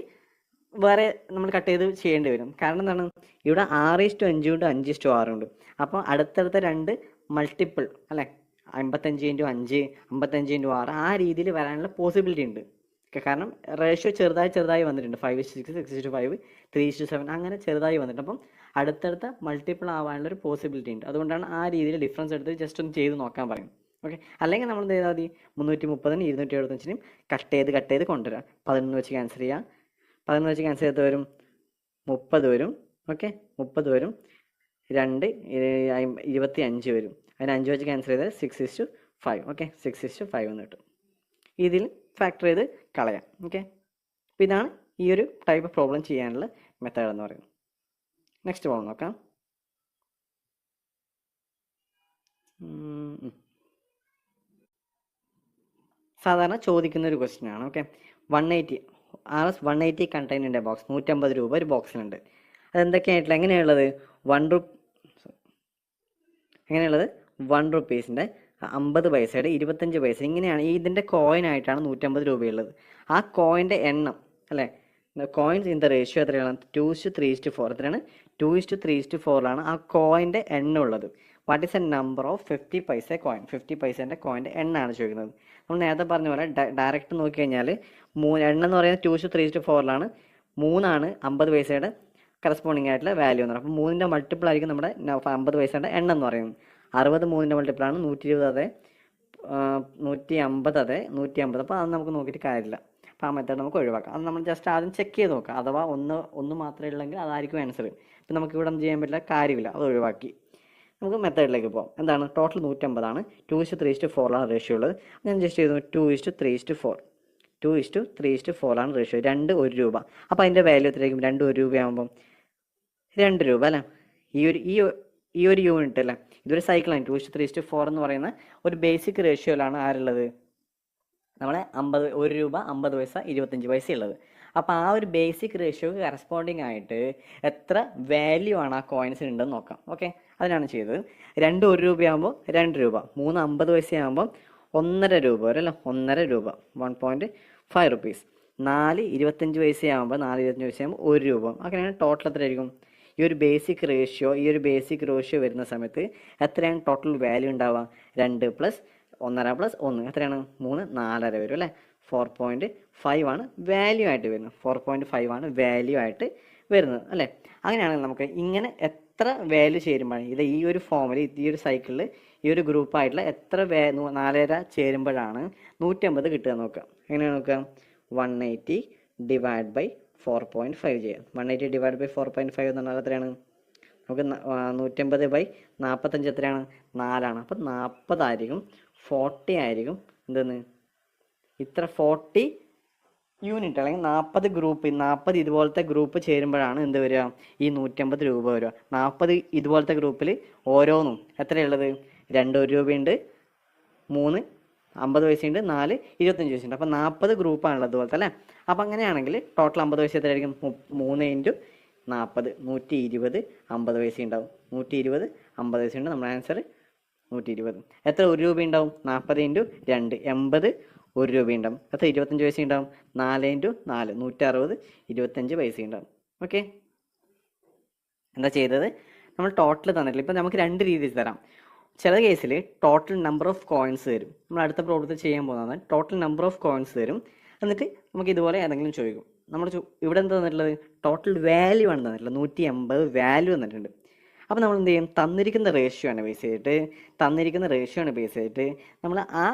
S1: വേറെ നമ്മൾ കട്ട് ചെയ്ത് ചെയ്യേണ്ടി വരും. കാരണം എന്താണ്? ഇവിടെ 6:5 ഉണ്ട്, 5:6 ഉണ്ട്. അപ്പോൾ അടുത്തടുത്ത 2 മൾട്ടിപ്പിൾ അല്ലേ? 55 × 5 55 × 6 ആ രീതിയിൽ വരാനുള്ള പോസിബിലിറ്റി ഉണ്ട്. കാരണം റേഷ്യോ ചെറുതായി വന്നിട്ടുണ്ട്. 5:6 6:5 3:7 അങ്ങനെ ചെറുതായി വന്നിട്ടുണ്ട്. അപ്പം അടുത്തടുത്ത മൾട്ടിപ്പിൾ ആവാനുള്ളൊരു പോസിബിലിറ്റി ഉണ്ട്. അതുകൊണ്ടാണ് ആ രീതിയിൽ ഡിഫറൻസ് എടുത്ത് ജസ്റ്റ് ഒന്ന് ചെയ്ത് നോക്കാൻ പറയും. ഓക്കെ, അല്ലെങ്കിൽ നമ്മൾ എന്ത് ചെയ്താൽ മതി? 330നും 275നും കട്ട് ചെയ്ത് കൊണ്ടുവരാം. 11 വെച്ച് ക്യാൻസൽ ചെയ്യാം. 11 വെച്ച് ക്യാൻസൽ ചെയ്ത് വരും 30 വരും. ഓക്കെ 30 വരും, 2 25 വരും. അതിന് 5 വെച്ച് ക്യാൻസൽ ചെയ്താൽ 6:5. ഓക്കെ 6:5 എന്ന് കിട്ടും. ഇതിൽ ഫാക്ടർ ചെയ്ത് കളയാം. ഓക്കെ, അപ്പോൾ ഇതാണ് ഈ ഒരു ടൈപ്പ് പ്രോബ്ലം ചെയ്യാനുള്ള മെത്തേഡ് എന്ന് പറയുന്നത്. നെക്സ്റ്റ് പ്രോബ്ലം നോക്കാം. സാധാരണ ചോദിക്കുന്ന ഒരു ക്വസ്റ്റ്യൻ ആണ്. ഓക്കെ 180 180 കണ്ടെയ്നറിൻ്റെ ബോക്സ് 150 രൂപ ഒരു ബോക്സിലുണ്ട്. അതെന്തൊക്കെയായിട്ടുള്ള എങ്ങനെയുള്ളത് 1 റുപ്പീസിൻ്റെ 50 പൈസയുടെ 25 പൈസ ഇങ്ങനെയാണ്. ഇതിൻ്റെ കോയിനായിട്ടാണ് 150 രൂപയുള്ളത്. ആ കോയിൻ്റെ എണ്ണം അല്ലേ, കോയിൻസ് ഇൻ ദ റേഷ്യോ എത്രയാണ് 2:3:4. എത്രയാണ് 2:3:4 ആ കോയിൻ്റെ എണ്ണം ഉള്ളത്. What is A number of 50 പൈസ കോയിൻ? 50 പൈസേൻ്റെ കോയിൻ്റെ എണ്ണമാണ് ചോദിക്കുന്നത്. നമ്മൾ നേരത്തെ പറഞ്ഞ പോലെ ഡയറക്റ്റ് നോക്കിക്കഴിഞ്ഞാൽ എണ്ണം എന്ന് പറയുന്നത് 2:3:4 3 50 പൈസയുടെ കറസ്പോണ്ടിങ് ആയിട്ടുള്ള വാല്യൂ എന്ന് പറയുന്നത്. അപ്പോൾ 3ൻ്റെ മൾട്ടിപ്പിൾ ആയിരിക്കും നമ്മുടെ 50 പൈസയുടെ എണ്ണം എന്ന് പറയുന്നത്. 60 3ൻ്റെ മൾട്ടിപ്പിളാണ് 120 അതെ 150 അതെ 150. അപ്പോൾ അത് നമുക്ക് നോക്കിയിട്ട് കാര്യമില്ല. അപ്പോൾ ആ മെത്തേഡ് നമുക്ക് ഒഴിവാക്കാം. അത് നമ്മൾ ജസ്റ്റ് ആദ്യം ചെക്ക് ചെയ്ത് നോക്കാം. അഥവാ ഒന്ന് മാത്രമേ ഉള്ളെങ്കിൽ അതായിരിക്കും ആൻസർ. ഇപ്പം നമുക്ക് ഇവിടെ ഒന്നും ചെയ്യാൻ പറ്റില്ല, കാര്യമില്ല, അത് ഒഴിവാക്കി. നമുക്ക് മെത്തേഡിലേക്ക് പോകാം. എന്താണ് ടോട്ടൽ 150 2:3:4 റേഷ്യോ ഉള്ളത്. ഞാൻ ജസ്റ്റ് ചെയ്തു 2:3:4 2:3:4 റേഷ്യോ. 2 1 രൂപ. അപ്പോൾ അതിൻ്റെ വാല്യൂ എത്രയായിരിക്കും? 2 1 രൂപയാകുമ്പം 2 രൂപ അല്ലേ. ഈ ഒരു യൂണിറ്റ് അല്ലേ, ഇതൊരു സൈക്കിളാണ്. 2:3:4 എന്ന് പറയുന്ന ഒരു ബേസിക് റേഷ്യോയിലാണ് ആരുള്ളത്, നമ്മളെ 1 രൂപ 50 പൈസ 25 പൈസ ഉള്ളത്. അപ്പോൾ ആ ഒരു ബേസിക് റേഷ്യോക്ക് കറസ്പോണ്ടിങ് ആയിട്ട് എത്ര വാല്യൂ ആണ് ആ കോയിൻസിന് ഉണ്ടെന്ന് നോക്കാം. ഓക്കെ, അതിനാണ് ചെയ്തത്. 2 1 രൂപയാകുമ്പോൾ 2 രൂപ, 3 50 പൈസയാകുമ്പോൾ 1.5 രൂപ വരെ അല്ലേ, 1.5 രൂപ 1.5 റുപ്പീസ്. 4 25 പൈസയാകുമ്പോൾ 4 25 പൈസയാകുമ്പോൾ 1 രൂപ. അങ്ങനെയാണ് ടോട്ടൽ എത്രയായിരിക്കും? ഈ ഒരു ബേസിക് റേഷ്യോ വരുന്ന സമയത്ത് എത്രയാണ് ടോട്ടൽ വാല്യൂ ഉണ്ടാവുക? 2 + 1.5 + 1 എത്രയാണ്? 3 4.5 വരും അല്ലേ. 4.5 ആണ് വാല്യൂ ആയിട്ട് വരുന്നത്. 4.5 ആണ് വാല്യൂ ആയിട്ട് വരുന്നത് അല്ലേ. അങ്ങനെയാണെങ്കിൽ നമുക്ക് ഇങ്ങനെ എത്ര വാല്യൂ ചേരുമ്പോഴാണ് ഈ ഒരു ഫോമിൽ ഈ ഒരു സൈക്കിളിൽ ഈ ഒരു ഗ്രൂപ്പായിട്ടുള്ള എത്ര 4.5 ചേരുമ്പോഴാണ് 150 കിട്ടുക നോക്കുക. എങ്ങനെയാണ് നോക്കുക? 180 ഡിവൈഡ് ബൈ 4.5 ചെയ്യാം. 180 ഡിവൈഡ് ബൈ 4.5 എന്ന് പറഞ്ഞാൽ എത്രയാണ്? നമുക്ക് 150/45 എത്രയാണ്? 4 അപ്പോൾ 40 ആയിരിക്കും, 40 ആയിരിക്കും. എന്തെന്ന് ഇത്ര 40 യൂണിറ്റ് അല്ലെങ്കിൽ 40 ഗ്രൂപ്പ്, 40 ഇതുപോലത്തെ ഗ്രൂപ്പ് ചേരുമ്പോഴാണ് എന്ത് വരിക? ഈ 150 രൂപ വരിക. 40 ഇതുപോലത്തെ ഗ്രൂപ്പിൽ ഓരോന്നും എത്രയുള്ളത്? 2 1 രൂപയുണ്ട്, 3 50 പൈസയുണ്ട്, 4 25 പൈസയുണ്ട്. അപ്പോൾ 40 ഗ്രൂപ്പാണുള്ളത് ഇതുപോലത്തെ അല്ലേ. അപ്പോൾ അങ്ങനെയാണെങ്കിൽ ടോട്ടൽ 50 പൈസ എത്രയായിരിക്കും? 3 × 40 120 50 പൈസ ഉണ്ടാവും. 120 50 പൈസ ഉണ്ട്. നമ്മുടെ ആൻസർ 120. എത്ര 1 രൂപ ഉണ്ടാവും? 40 × 2 80 1 രൂപ ഉണ്ടാവും. എത്ര 25 പൈസ ഉണ്ടാവും? 4 × 4 160 25 പൈസ ഉണ്ടാവും. ഓക്കെ, എന്താ ചെയ്തത്? നമ്മൾ ടോട്ടൽ തന്നിട്ടില്ല. ഇപ്പം നമുക്ക് 2 രീതിയിൽ തരാം. ചില കേസിൽ ടോട്ടൽ നമ്പർ ഓഫ് കോയിൻസ് തരും. നമ്മൾ അടുത്ത പ്രോബ്ലത്തിൽ ചെയ്യാൻ പോകുന്നത് ടോട്ടൽ നമ്പർ ഓഫ് കോയിൻസ് തരും. എന്നിട്ട് നമുക്ക് ഇതുപോലെ ഏതെങ്കിലും ചോദിക്കും. നമ്മൾ ഇവിടെ എന്താ തന്നിട്ടുള്ളത്? ടോട്ടൽ വാല്യൂ ആണ് തന്നിട്ടുള്ളത്. 150 വാല്യൂ തന്നിട്ടുണ്ട്. അപ്പോൾ നമ്മൾ എന്ത് ചെയ്യും? തന്നിരിക്കുന്ന റേഷ്യോ ആണ് ബേസ് ചെയ്തിട്ട് നമ്മൾ ആ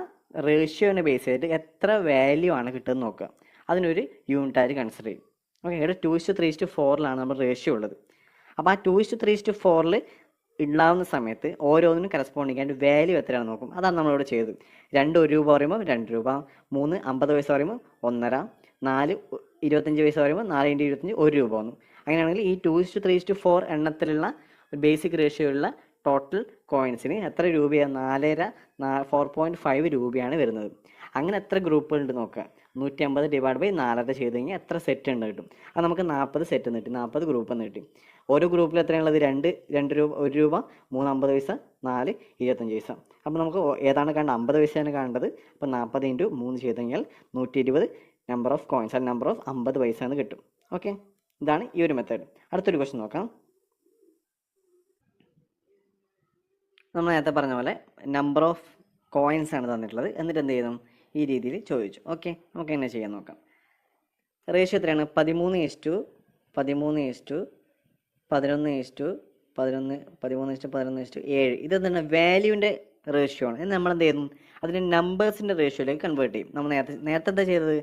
S1: റേഷ്യോനെ ബേസ് ചെയ്തിട്ട് എത്ര വാല്യൂ ആണ് കിട്ടുന്നത് നോക്കുക. അതിനൊരു യൂണിറ്റായിട്ട് കൺസിഡർ ചെയ്യും. ഓക്കെ, ഇവിടെ 2:3:4 നമ്മൾ റേഷ്യോ ഉള്ളത്. അപ്പോൾ ആ 2:3:4 ഉണ്ടാകുന്ന സമയത്ത് ഓരോന്നിനും കറസ്പോണ്ടിങ് ആയിട്ട് വാല്യൂ എത്രയാണെന്ന് നോക്കും. അതാണ് നമ്മളിവിടെ ചെയ്തത്. 2 1 രൂപ പറയുമ്പോൾ 2 രൂപ, 3 50 പൈസ പറയുമ്പോൾ 1.5, 4 25 പൈസ പറയുമ്പോൾ 4 × 25 1 രൂപ വന്നു. അങ്ങനെയാണെങ്കിൽ ഈ 2:3:4 എണ്ണത്തിലുള്ള ബേസിക് റേഷ്യോയിലുള്ള ടോട്ടൽ കോയിൻസിന് എത്ര രൂപയാണ്? 4.5 രൂപയാണ് വരുന്നത്. അങ്ങനെ എത്ര ഗ്രൂപ്പുകളുണ്ട് നോക്കുക. 150 ഡിവൈഡ് ബൈ 4 ചെയ്ത് കഴിഞ്ഞാൽ എത്ര സെറ്റ് ഉണ്ട് കിട്ടും. അത് നമുക്ക് 40 സെറ്റ് കിട്ടി, 40 ഗ്രൂപ്പ് എന്ന് കിട്ടി. ഓരോ ഗ്രൂപ്പിൽ എത്രയാണുള്ളത്? 2 രൂപ, 1 രൂപ, 3 50 പൈസ, 4 25 പൈസ. അപ്പോൾ നമുക്ക് ഏതാണ് കാണേണ്ടത്? 50 പൈസയാണ് കാണേണ്ടത്. അപ്പോൾ 40 × 3 ചെയ്ത് കഴിഞ്ഞാൽ 120 നമ്പർ ഓഫ് കോയിൻസ്, ആ നമ്പർ ഓഫ് 50 പൈസ എന്ന് കിട്ടും. ഓക്കെ, ഇതാണ് ഈ ഒരു മെത്തേഡ്. അടുത്തൊരു ക്വസ്റ്റ്യൻ നോക്കാം. നമ്മൾ നേരത്തെ പറഞ്ഞ പോലെ നമ്പർ ഓഫ് കോയിൻസ് ആണ് തന്നിട്ടുള്ളത്. എന്നിട്ട് എന്ത് ചെയ്യുന്നു? ഈ രീതിയിൽ ചോദിച്ചു. ഓക്കെ, നമുക്ക് എങ്ങനെ ചെയ്യാൻ നോക്കാം. റേഷ്യോ എത്രയാണ്? 13:11:7. ഇതെന്താണ്? വാല്യൂവിൻ്റെ റേഷ്യോ ആണ്. നമ്മൾ എന്ത് ചെയ്യുന്നു? അതിനെ നമ്പേഴ്സിൻ്റെ റേഷ്യോയിലേക്ക് കൺവേർട്ട് ചെയ്യും. നമ്മൾ നേരത്തെ എന്താ ചെയ്തത്?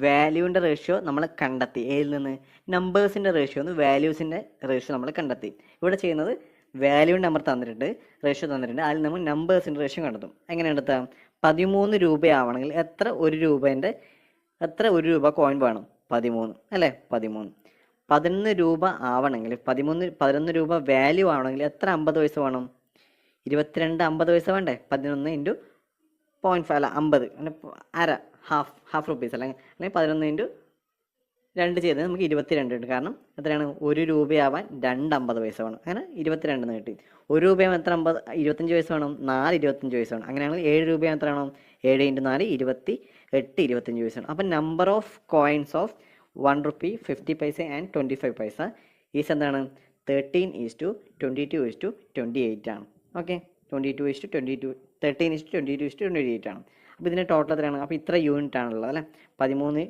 S1: വാല്യൂവിൻ്റെ റേഷ്യോ നമ്മൾ കണ്ടെത്തി. ഏതിൽ നിന്ന്? നമ്പേഴ്സിൻ്റെ റേഷ്യോ എന്ന് വാല്യൂസിൻ്റെ റേഷ്യോ നമ്മൾ കണ്ടെത്തി. ഇവിടെ ചെയ്യുന്നത് വാല്യൂവിൻ്റെ നമ്പർ തന്നിട്ടുണ്ട്, റേഷ്യോ തന്നിട്ടുണ്ട്, അതിൽ നമ്മൾ നമ്പേഴ്സിൻ്റെ റേഷ്യോ കണ്ടെത്തും. എങ്ങനെ കണ്ടെത്താം? 13 രൂപയാവണമെങ്കിൽ എത്ര ഒരു രൂപ കോയിൻ വേണം? 13 അല്ലേ? 13. 11 രൂപ ആവണമെങ്കിൽ 11 രൂപ വാല്യൂ ആവണമെങ്കിൽ എത്ര 50 പൈസ വേണം? 22 50 പൈസ വേണ്ടേ? 11 ഇൻറ്റു 0.5 അല്ല 50 അല്ല അര ഹാഫ് റുപ്പീസ് അല്ലെങ്കിൽ 11 ഇൻറ്റു 2 ചെയ്ത് നമുക്ക് 22 ഉണ്ട്. കാരണം എത്രയാണ്? 1 രൂപയാവാൻ 2 50 പൈസ വേണം. അങ്ങനെ 22 എന്ന് കിട്ടി. 1 രൂപയാവാൻ എത്ര 25 പൈസ വേണം? 4 25 പൈസ വേണം. അങ്ങനെയാണെങ്കിൽ 7 രൂപയാവാൻ എത്ര വേണം? 7 ഇൻറ്റു 4 28 25 പൈസ വേണം. അപ്പം number of coins of 1 rupee 50 പൈസ ആൻഡ് 25 പൈസ ഈസ് എന്താണ്? 13:22:28 ആണ്. ഓക്കെ, 22:22 13:22:28 ആണ്. അപ്പോൾ ഇതിൻ്റെ ടോട്ടൽ എത്രയാണ്? അപ്പോൾ ഇത്ര യൂണിറ്റ് ആണുള്ളത് അല്ലേ? 13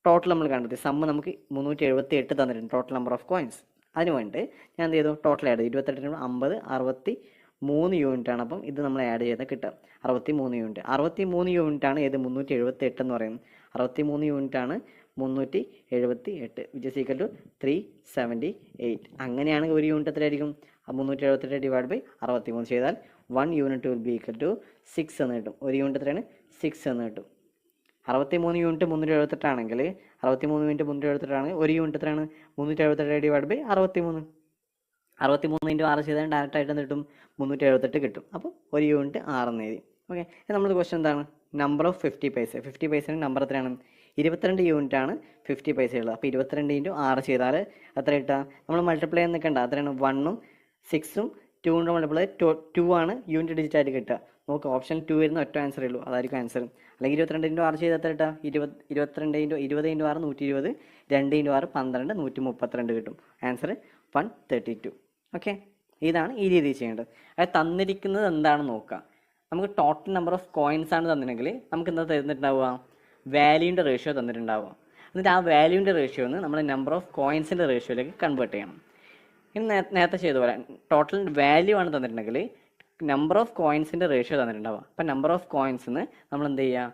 S1: ടോട്ടൽ നമ്മൾ കണ്ടെത്തി. സമ്മ് നമുക്ക് 378 തന്നിട്ടുണ്ട് ടോട്ടൽ നമ്പർ ഓഫ് കോയിൻസ്. അതിന് വേണ്ടി ഞാൻ എന്ത് ചെയ്തു? ടോട്ടൽ ആഡ് ചെയ്തു. 28 50 63 യൂണിറ്റ് ആണ്. അപ്പം ഇത് നമ്മൾ ആഡ് ചെയ്താൽ കിട്ടുക 63 യൂണിറ്റ്. 63 യൂണിറ്റ് ആണ് ഏത്? 378 എന്ന് പറയുന്നത്. 63 യൂണിറ്റ് ആണ് 378 വിച്ച് ഈസ് ഈക്വൽ ടു 378. അങ്ങനെയാണെങ്കിൽ ഒരു യൂണിറ്റ് എത്രയായിരിക്കും? 378 ഡിവൈഡ് ബൈ 63 ചെയ്താൽ 1 unit will be equal to 6 എന്ന് കിട്ടും. ഒരു യൂണിറ്റ് എത്രയാണ്? 6 എന്ന് കിട്ടും. 63 യൂണിറ്റ് 378 ആണെങ്കിൽ 63 യൂണിറ്റ് 378 ആണെങ്കിൽ ഒരു യൂണിറ്റ് എത്രയാണ്? 378 ഡിവൈഡ് ബൈ 63. 63 ഇൻറ്റു 6 ചെയ്താൽ ഡയറക്റ്റ് ആയിട്ട് കിട്ടും 378 കിട്ടും. അപ്പോൾ ഒരു യൂണിറ്റ് 6 എന്ന് എഴുതി. ഓക്കെ, നമ്മുടെ ക്വസ്റ്റൻ എന്താണ്? നമ്പർ ഓഫ് 50 പൈസ. 50 പൈസയുടെ നമ്പർ എത്രയാണ്? 22 യൂണിറ്റ് ആണ് 50 പൈസ ഉള്ളത്. അപ്പോൾ 22 ഇൻറ്റു 6 ചെയ്താൽ എത്ര കിട്ടുക? നമ്മൾ മൾട്ടിപ്ലൈ ചെയ്യാൻ നിൽക്കണ്ട. അത്രയാണ് 1ഉം 6ഉം 2 കൊണ്ട് മൾട്ടിപ്ലൈ 2 ആണ് യൂണിറ്റ് ഡിജിറ്റ് ആയിട്ട് കിട്ടുക. നമുക്ക് ഓപ്ഷൻ 2 വരുന്ന ഒറ്റ ആൻസറേ ഉള്ളൂ, അതായിരിക്കും ആൻസർ. അല്ലെങ്കിൽ 22 ഇൻറ്റു 6 ചെയ്താൽ എത്ര കിട്ടുക? 22 ഇൻറ്റു 20 ഇൻറ്റു 6 120, 2 ഇൻറ്റു 6 12 132 കിട്ടും. ആൻസർ 132. ഓക്കെ, ഇതാണ് ഈ രീതിയിൽ ചെയ്യേണ്ടത്. അത് തന്നിരിക്കുന്നത് എന്താണെന്ന് നോക്കുക. നമുക്ക് ടോട്ടൽ നമ്പർ ഓഫ് കോയിൻസ് ആണ് തന്നിട്ടുണ്ടെങ്കിൽ നമുക്ക് എന്താ തന്നിട്ടുണ്ടാവുക? വാല്യൂവിൻ്റെ റേഷ്യോ തന്നിട്ടുണ്ടാവുക. എന്നിട്ട് ആ വാല്യൂവിൻ്റെ റേഷ്യോ എന്ന് നമ്മൾ നമ്പർ ഓഫ് കോയിൻസിൻ്റെ റേഷ്യോയിലേക്ക് കൺവേർട്ട് ചെയ്യണം. ഇനി നേരത്തെ ചെയ്ത പോലെ ടോട്ടൽ വാല്യൂ ആണ് തന്നിട്ടുണ്ടെങ്കിൽ നമ്പർ ഓഫ് കോയിൻസിൻ്റെ റേഷ്യോ തന്നിട്ടുണ്ടാവുക. അപ്പം നമ്പർ ഓഫ് കോയിൻസിന് നമ്മൾ എന്ത് ചെയ്യുക?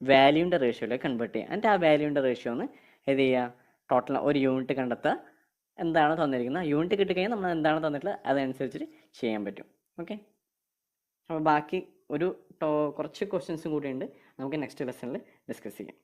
S1: വാല്യൂവിൻ്റെ റേഷ്യോയിലേക്ക് കൺവേർട്ട് ചെയ്യുക. എന്നിട്ട് ആ വാല്യൂവിൻ്റെ റേഷ്യോ ഒന്ന് എന്ത് ചെയ്യുക? ടോട്ടൽ ഒരു യൂണിറ്റ് കണ്ടെത്തുക. എന്താണ് തന്നിരിക്കുന്നത് യൂണിറ്റ് കിട്ടിക്കഴിഞ്ഞാൽ നമ്മൾ എന്താണ് തന്നിട്ടുള്ളത് അതനുസരിച്ചിട്ട് ചെയ്യാൻ പറ്റും. ഓക്കെ, അപ്പോൾ ബാക്കി കുറച്ച് ക്വസ്റ്റ്യൻസും കൂടിയുണ്ട്, നമുക്ക് നെക്സ്റ്റ് ലെസണിൽ ഡിസ്കസ് ചെയ്യാം.